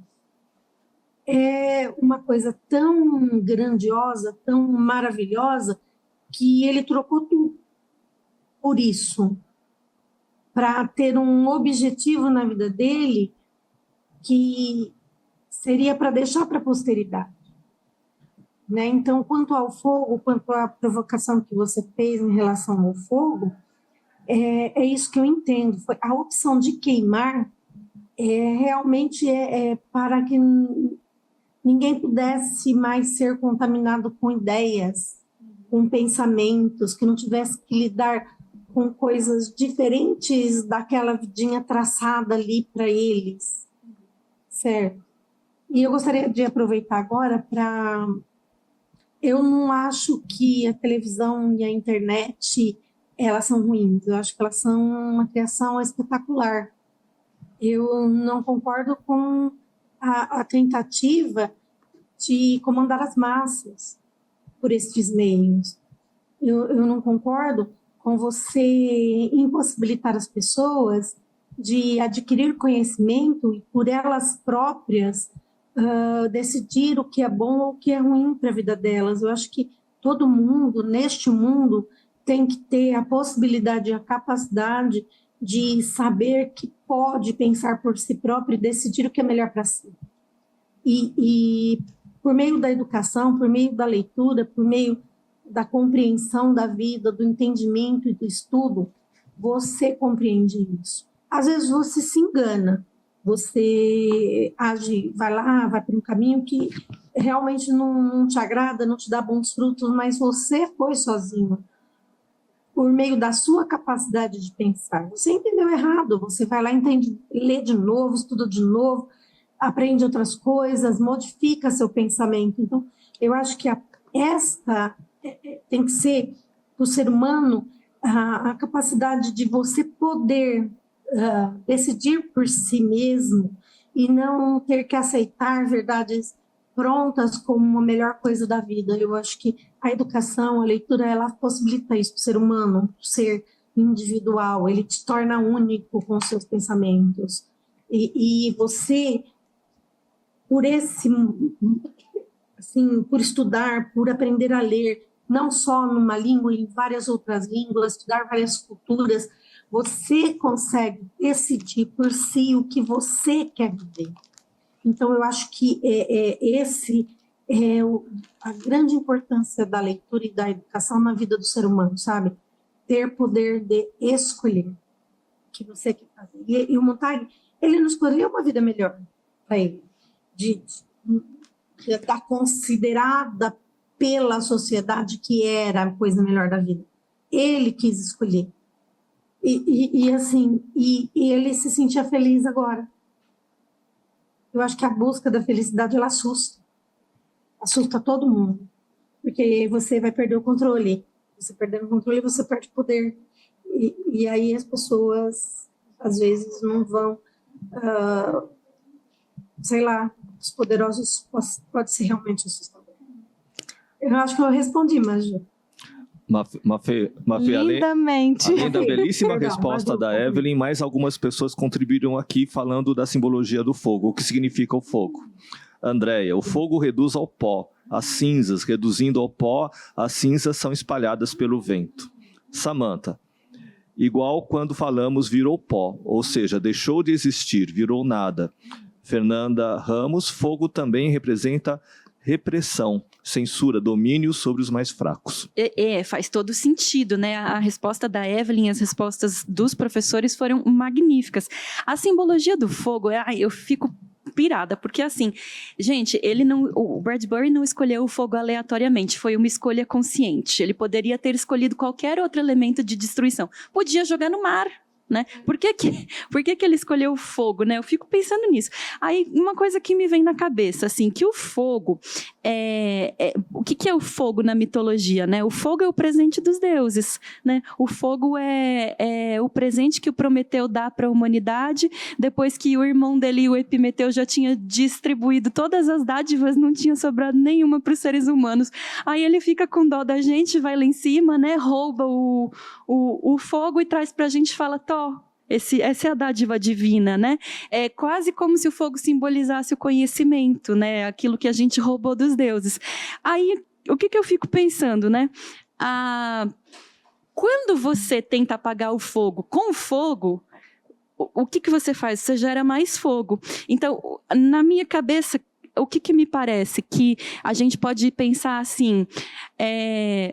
é uma coisa tão grandiosa, tão maravilhosa, que ele trocou tudo por isso, para ter um objetivo na vida dele que seria para deixar para a posteridade. Né? Então, quanto ao fogo, quanto à provocação que você fez em relação ao fogo, é isso que eu entendo. A opção de queimar realmente é para que ninguém pudesse mais ser contaminado com ideias, com pensamentos, que não tivesse que lidar com coisas diferentes daquela vidinha traçada ali para eles, certo? E eu gostaria de aproveitar agora para... Eu não acho que a televisão e a internet, elas são ruins. Eu acho que elas são uma criação espetacular. Eu não concordo com a tentativa de comandar as massas por estes meios. Eu não concordo com você impossibilitar as pessoas de adquirir conhecimento e por elas próprias decidir o que é bom ou o que é ruim para a vida delas. Eu acho que todo mundo, neste mundo, tem que ter a possibilidade e a capacidade de saber que pode pensar por si próprio e decidir o que é melhor para si. E por meio da educação, por meio da leitura, por meio da compreensão da vida, do entendimento e do estudo, você compreende isso. Às vezes você se engana, você vai para um caminho que realmente não te agrada, não te dá bons frutos, mas você foi sozinho, por meio da sua capacidade de pensar. Você entendeu errado, você vai lá, lê de novo, estuda de novo, aprende outras coisas, modifica seu pensamento. Então, eu acho que esta tem que ser, para o ser humano, a capacidade de você poder decidir por si mesmo e não ter que aceitar verdades prontas como a melhor coisa da vida. Eu acho que a educação, a leitura, ela possibilita isso para o ser humano, o ser individual, ele te torna único com seus pensamentos. E você, por por estudar, por aprender a ler, não só numa língua, em várias outras línguas, estudar várias culturas, você consegue decidir por si o que você quer viver. Então, eu acho que a grande importância da leitura e da educação na vida do ser humano, sabe? Ter poder de escolher o que você quer fazer. E o Montag, ele não escolheu uma vida melhor para ele, da considerada pela sociedade que era a coisa melhor da vida. Ele quis escolher. E ele se sentia feliz agora. Eu acho que a busca da felicidade, ela assusta todo mundo, porque você vai perder o controle. Você perdendo o controle, você perde o poder. E aí as pessoas, às vezes, não vão... os poderosos pode ser realmente assustador. Eu acho que eu respondi, mas... Lindamente. Além da belíssima resposta da Evelyn, mais algumas pessoas contribuíram aqui falando da simbologia do fogo, o que significa o fogo. Andréia, o fogo reduz ao pó, as cinzas, reduzindo ao pó, as cinzas são espalhadas pelo vento. Samantha, igual quando falamos virou pó, ou seja, deixou de existir, virou nada. Fernanda Ramos, fogo também representa repressão, censura, domínio sobre os mais fracos. Faz todo sentido, né? A resposta da Evelyn, as respostas dos professores foram magníficas. A simbologia do fogo, eu fico pirada, porque assim, gente, o Bradbury não escolheu o fogo aleatoriamente, foi uma escolha consciente. Ele poderia ter escolhido qualquer outro elemento de destruição. Podia jogar no mar, né? Por que ele escolheu o fogo, né? Eu fico pensando nisso. Aí, uma coisa que me vem na cabeça, assim, que o fogo o que é o fogo na mitologia, né? O fogo é o presente dos deuses, né? O fogo é o presente que o Prometeu dá para a humanidade, depois que o irmão dele, o Epimeteu, já tinha distribuído todas as dádivas, não tinha sobrado nenhuma para os seres humanos. Aí ele fica com dó da gente, vai lá em cima, né? Rouba o fogo e traz para a gente e fala, essa é a dádiva divina, né? É quase como se o fogo simbolizasse o conhecimento, né? Aquilo que a gente roubou dos deuses. Aí, o que eu fico pensando, né? Quando você tenta apagar o fogo com o fogo, o que você faz? Você gera mais fogo. Então, na minha cabeça, o que me parece? Que a gente pode pensar assim,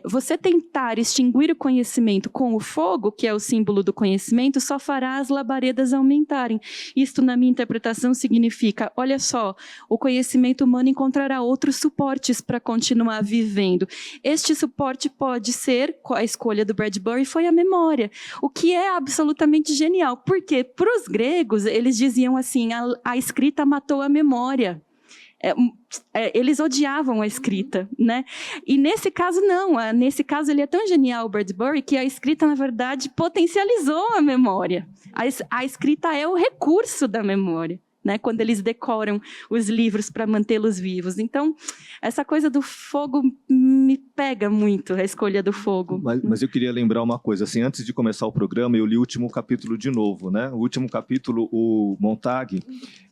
você tentar extinguir o conhecimento com o fogo, que é o símbolo do conhecimento, só fará as labaredas aumentarem. Isto, na minha interpretação, significa, olha só, o conhecimento humano encontrará outros suportes para continuar vivendo. Este suporte pode ser, a escolha do Bradbury foi a memória, o que é absolutamente genial, porque para os gregos, eles diziam assim, a escrita matou a memória. Eles odiavam a escrita, né? E nesse caso, não. Nesse caso, ele é tão genial, o Bradbury, que a escrita, na verdade, potencializou a memória. A escrita é o recurso da memória, né? Quando eles decoram os livros para mantê-los vivos. Então, essa coisa do fogo me pega muito, a escolha do fogo. Mas eu queria lembrar uma coisa, assim, antes de começar o programa, eu li o último capítulo de novo, né? O último capítulo, o Montag,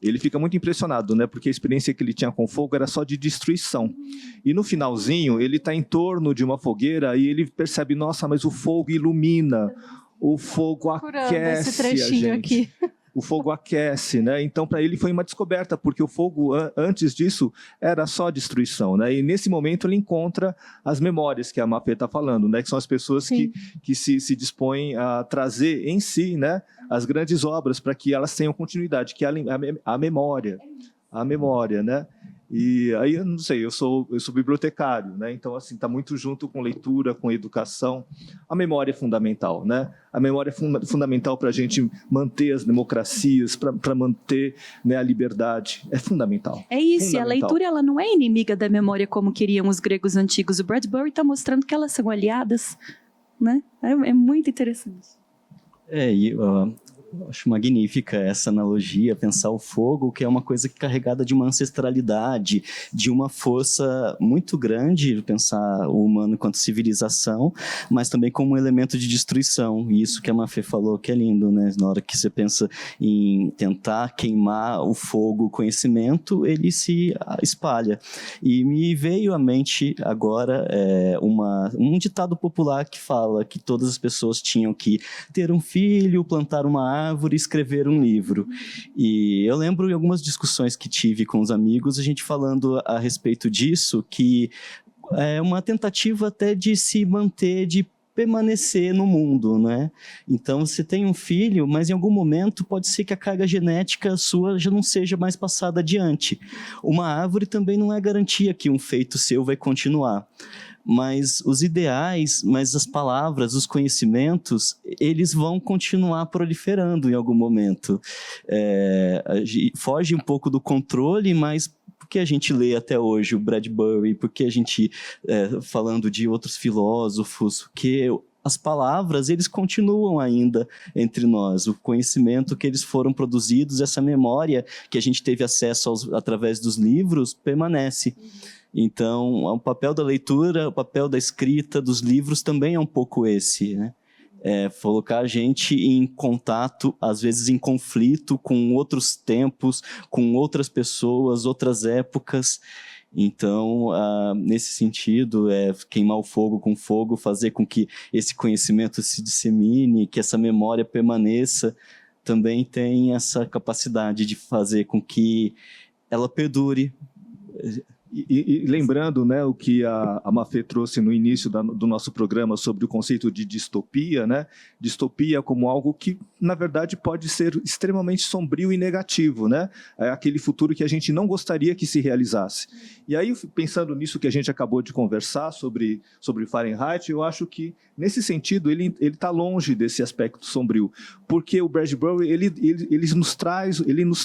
ele fica muito impressionado, né? Porque a experiência que ele tinha com fogo era só de destruição. E no finalzinho, ele está em torno de uma fogueira e ele percebe, nossa, mas o fogo ilumina, o fogo aquece esse trechinho a gente. Aqui. O fogo aquece, né? Então, para ele foi uma descoberta, porque o fogo, antes disso, era só destruição, né? E nesse momento ele encontra as memórias que a Mafê está falando, né? Que são as pessoas que se dispõem a trazer em si, né? As grandes obras para que elas tenham continuidade, que é a memória, né? E aí, eu não sei, eu sou bibliotecário, né? Então, assim, está muito junto com leitura, com educação. A memória é fundamental, né? A memória é fundamental para a gente manter as democracias, para manter, né, a liberdade. É fundamental. É isso, fundamental. E a leitura ela não é inimiga da memória como queriam os gregos antigos. O Bradbury está mostrando que elas são aliadas, né? É muito interessante. Acho magnífica essa analogia, pensar o fogo, que é uma coisa carregada de uma ancestralidade, de uma força muito grande, pensar o humano enquanto civilização, mas também como um elemento de destruição. E isso que a Mafê falou, que é lindo, né? Na hora que você pensa em tentar queimar o fogo, o conhecimento, ele se espalha. E me veio à mente agora um ditado popular que fala que todas as pessoas tinham que ter um filho, plantar uma árvore, escrever um livro. E eu lembro de algumas discussões que tive com os amigos, a gente falando a respeito disso, que é uma tentativa até de se manter, de permanecer no mundo, né? Então, você tem um filho, mas em algum momento pode ser que a carga genética sua já não seja mais passada adiante. Uma árvore também não é garantia que um feito seu vai continuar. Mas os ideais, mas as palavras, os conhecimentos, eles vão continuar proliferando em algum momento. Foge um pouco do controle, mas porque a gente lê até hoje o Bradbury, porque a gente, falando de outros filósofos, que as palavras, eles continuam ainda entre nós. O conhecimento que eles foram produzidos, essa memória que a gente teve acesso através dos livros, permanece. Então, o papel da leitura, o papel da escrita, dos livros também é um pouco esse, né? Colocar a gente em contato, às vezes em conflito com outros tempos, com outras pessoas, outras épocas. Então, nesse sentido, queimar o fogo com fogo, fazer com que esse conhecimento se dissemine, que essa memória permaneça, também tem essa capacidade de fazer com que ela perdure. E lembrando, né, o que a Mafê trouxe no início do nosso programa sobre o conceito de distopia, né? Distopia como algo que, na verdade, pode ser extremamente sombrio e negativo, né? É aquele futuro que a gente não gostaria que se realizasse. E aí, pensando nisso que a gente acabou de conversar sobre Fahrenheit, eu acho que, nesse sentido, ele está longe desse aspecto sombrio, porque o Bradbury ele nos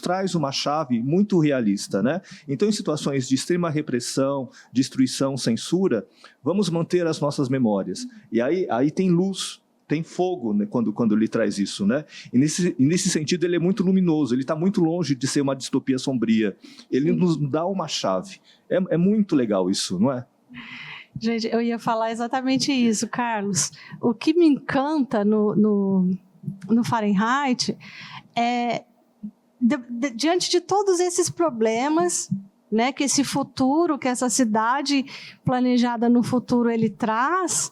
traz uma chave muito realista, né? Então, em situações de extrema repressão, destruição, censura, vamos manter as nossas memórias. E aí tem luz, tem fogo, né, quando ele traz isso, né? E nesse sentido ele é muito luminoso, ele está muito longe de ser uma distopia sombria. Ele nos dá uma chave. É muito legal isso, não é? Gente, eu ia falar exatamente isso, Carlos. O que me encanta no Fahrenheit é, diante de todos esses problemas, né, que esse futuro, que essa cidade planejada no futuro ele traz,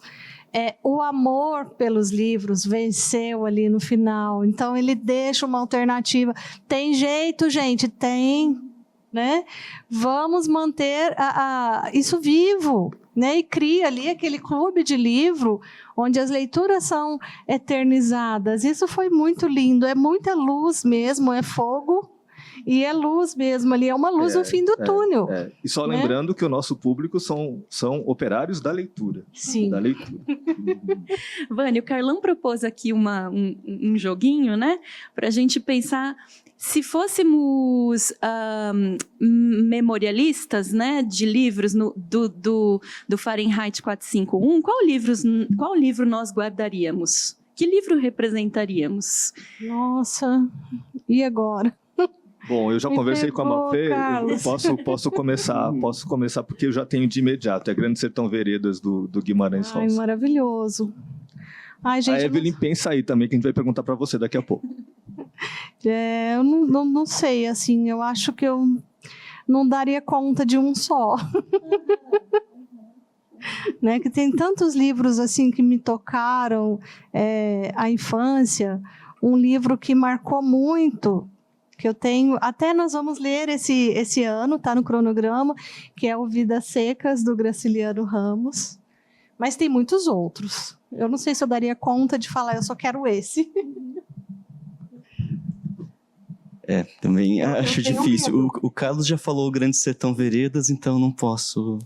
o amor pelos livros venceu ali no final. Então ele deixa uma alternativa. Tem jeito, gente, tem, né? Vamos manter isso vivo, né? E cria ali aquele clube de livro onde as leituras são eternizadas. Isso foi muito lindo. É muita luz mesmo, é fogo. E é luz mesmo ali, é uma luz no fim do túnel. E só lembrando que o nosso público são operários da leitura. Sim. Da leitura. Vânia, o Carlão propôs aqui um joguinho, né? Para a gente pensar, se fôssemos memorialistas, né, de livros do Fahrenheit 451, qual livro nós guardaríamos? Que livro representaríamos? Nossa, e agora? Bom, eu já conversei com a Mafê, posso começar porque eu já tenho de imediato, é Grande Sertão Veredas do Guimarães Rosa. Ai, maravilhoso. Ai, gente, a Evelyn pensa aí também, que a gente vai perguntar para você daqui a pouco. Eu não sei, assim, eu acho que eu não daria conta de um só. Né, que tem tantos livros assim que me tocaram a infância, um livro que marcou muito, que eu tenho, até nós vamos ler esse ano, está no cronograma, que é o Vidas Secas, do Graciliano Ramos, mas tem muitos outros. Eu não sei se eu daria conta de falar, eu só quero esse. Também acho difícil. O Carlos já falou o Grande Sertão Veredas, então não posso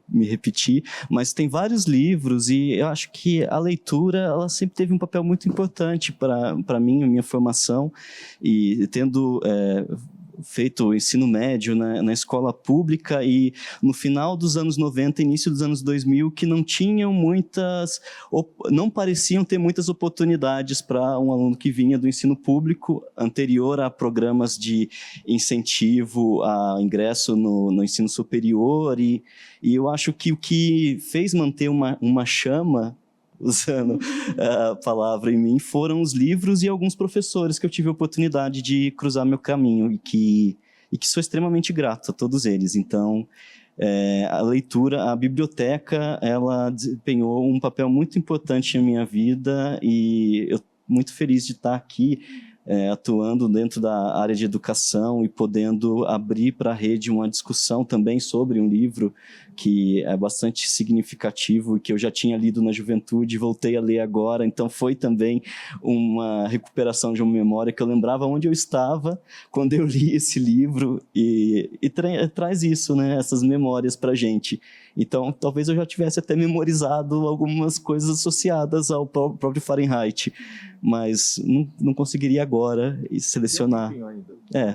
me repetir, mas tem vários livros e eu acho que a leitura ela sempre teve um papel muito importante para mim, a minha formação, e tendo feito o ensino médio na escola pública e no final dos anos 90, início dos anos 2000, que não pareciam ter muitas oportunidades para um aluno que vinha do ensino público anterior a programas de incentivo a ingresso no ensino superior e eu acho que o que fez manter uma chama, usando a palavra em mim, foram os livros e alguns professores que eu tive a oportunidade de cruzar meu caminho e que sou extremamente grato a todos eles. Então, a leitura, a biblioteca, ela desempenhou um papel muito importante na minha vida e eu estou muito feliz de estar aqui atuando dentro da área de educação e podendo abrir para a rede uma discussão também sobre um livro que é bastante significativo e que eu já tinha lido na juventude e voltei a ler agora, então foi também uma recuperação de uma memória que eu lembrava onde eu estava quando eu li esse livro e traz isso, né, essas memórias para a gente. Então, talvez eu já tivesse até memorizado algumas coisas associadas ao próprio Fahrenheit, mas não conseguiria agora selecionar.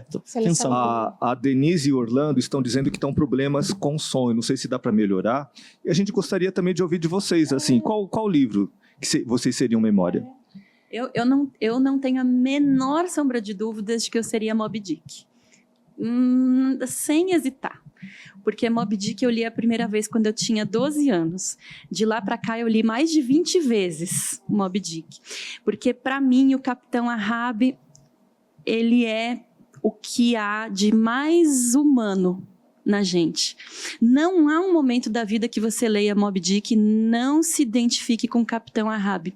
Tô pensando. A Denise e o Orlando estão dizendo que estão problemas com som, eu não sei se dá para melhorar, e a gente gostaria também de ouvir de vocês, assim, qual livro que vocês seriam memória? Eu não tenho a menor sombra de dúvidas de que eu seria Moby Dick. Sem hesitar. Porque Moby Dick eu li a primeira vez quando eu tinha 12 anos. De lá para cá eu li mais de 20 vezes Moby Dick. Porque para mim o Capitão Ahab, ele é o que há de mais humano na gente. Não há um momento da vida que você leia Moby Dick e não se identifique com o Capitão Ahab.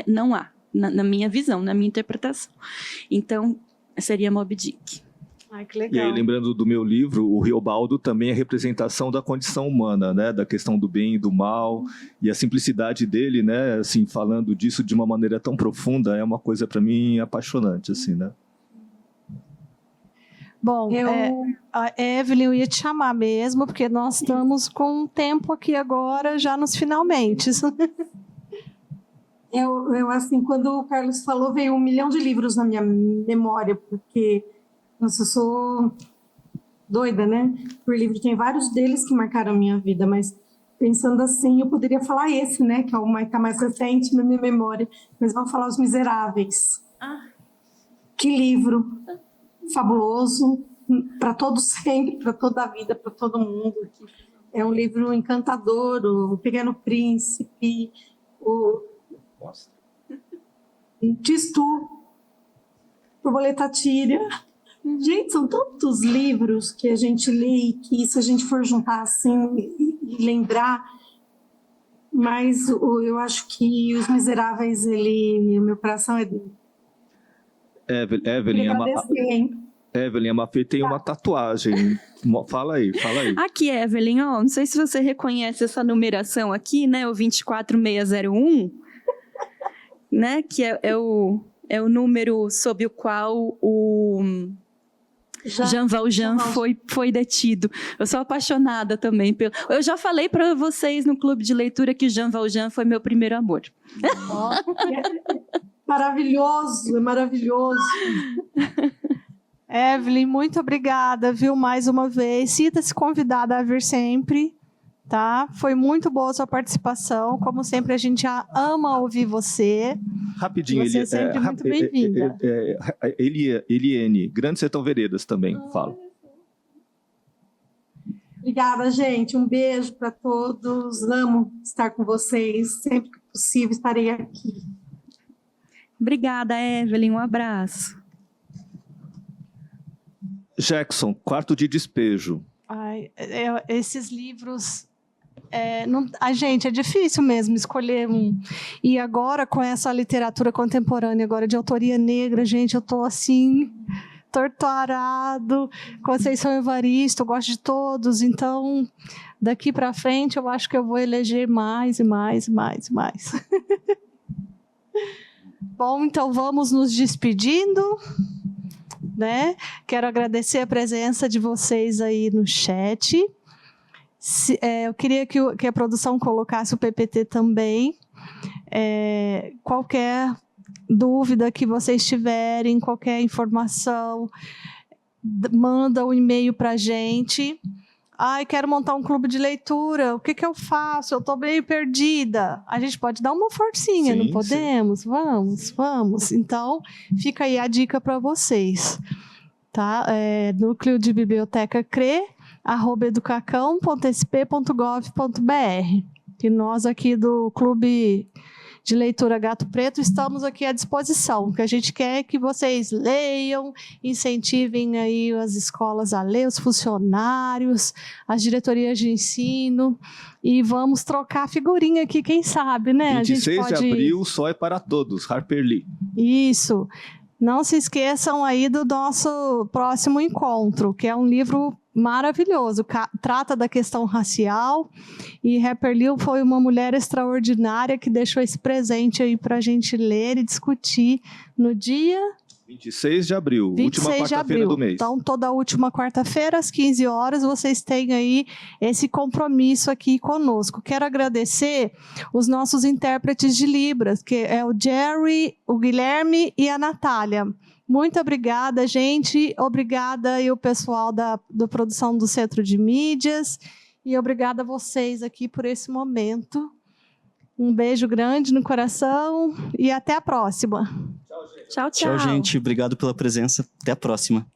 Não há, na minha visão, na minha interpretação. Então, seria Moby Dick. Ai, que E legal. aí, lembrando do meu livro, o Riobaldo também é representação da condição humana, né? Da questão do bem e do mal, e a simplicidade dele, né? Assim, falando disso de uma maneira tão profunda, é uma coisa, para mim, apaixonante, assim, né? Bom, a Evelyn, eu ia te chamar mesmo, porque nós estamos com um tempo aqui agora, já nos finalmente. Eu, assim, quando o Carlos falou, veio 1 milhão de livros na minha memória, porque, nossa, eu sou doida, né? Por livro, tem vários deles que marcaram a minha vida, mas pensando assim, eu poderia falar esse, né? Que é o mais, tá mais recente na minha memória, mas vou falar Os Miseráveis. Que livro fabuloso, para todos sempre, para toda a vida, para todo mundo. É um livro encantador, o Pequeno Príncipe, o Tistu, Borboleta Tíria. Gente, são tantos livros que a gente lê e que, se a gente for juntar assim e lembrar, mas eu acho que Os Miseráveis, meu coração é dele. Evelyn, a Mafê tem uma tatuagem. Fala aí. Aqui, Evelyn, ó, não sei se você reconhece essa numeração aqui, né? O 24601, né? Que é o número sob o qual o Jean Valjean foi detido. Eu sou apaixonada também pelo... Eu já falei para vocês no clube de leitura que Jean Valjean foi meu primeiro amor. Maravilhoso, é maravilhoso. Evelyn, muito obrigada, viu, mais uma vez. Sinta-se convidada a vir sempre, tá? Foi muito boa a sua participação. Como sempre, a gente ama ouvir você. Rapidinho, Você é sempre muito bem-vinda. Eliane, Grande Sertão Veredas também, falo. Obrigada, gente. Um beijo para todos. Amo estar com vocês. Sempre que possível, estarei aqui. Obrigada, Evelyn. Um abraço. Jackson, Quarto de Despejo. Ai, esses livros... gente, é difícil mesmo escolher um. E agora, com essa literatura contemporânea, agora de autoria negra, gente, eu estou assim... Torturado, Conceição Evaristo, eu gosto de todos, então daqui para frente eu acho que eu vou eleger mais e mais e mais e mais. Bom, então vamos nos despedindo, né? Quero agradecer a presença de vocês aí no chat. Eu queria que a produção colocasse o PPT também. Qualquer dúvida que vocês tiverem, qualquer informação, manda um e-mail para a gente. Quero montar um clube de leitura, o que eu faço? Eu estou meio perdida. A gente pode dar uma forcinha, não podemos? Sim. Vamos. Então, fica aí a dica para vocês. Tá? Núcleo de Biblioteca CRE, @educacão.sp.gov.br. E nós aqui do Clube de Leitura Gato Preto estamos aqui à disposição. O que a gente quer é que vocês leiam, incentivem aí as escolas a ler, os funcionários, as diretorias de ensino, e vamos trocar figurinha aqui, quem sabe, né? 26 de abril, só é para todos, Harper Lee. Isso. Não se esqueçam aí do nosso próximo encontro, que é um livro maravilhoso, trata da questão racial, e Harper Lee foi uma mulher extraordinária que deixou esse presente aí para a gente ler e discutir no dia... 26 de abril, última quarta-feira do mês. Então, toda última quarta-feira, às 15 horas, vocês têm aí esse compromisso aqui conosco. Quero agradecer os nossos intérpretes de Libras, que é o Jerry, o Guilherme e a Natália. Muito obrigada, gente. Obrigada aí o pessoal da produção do Centro de Mídias. E obrigada a vocês aqui por esse momento. Um beijo grande no coração e até a próxima. Tchau, Tchau, gente. Obrigado pela presença. Até a próxima.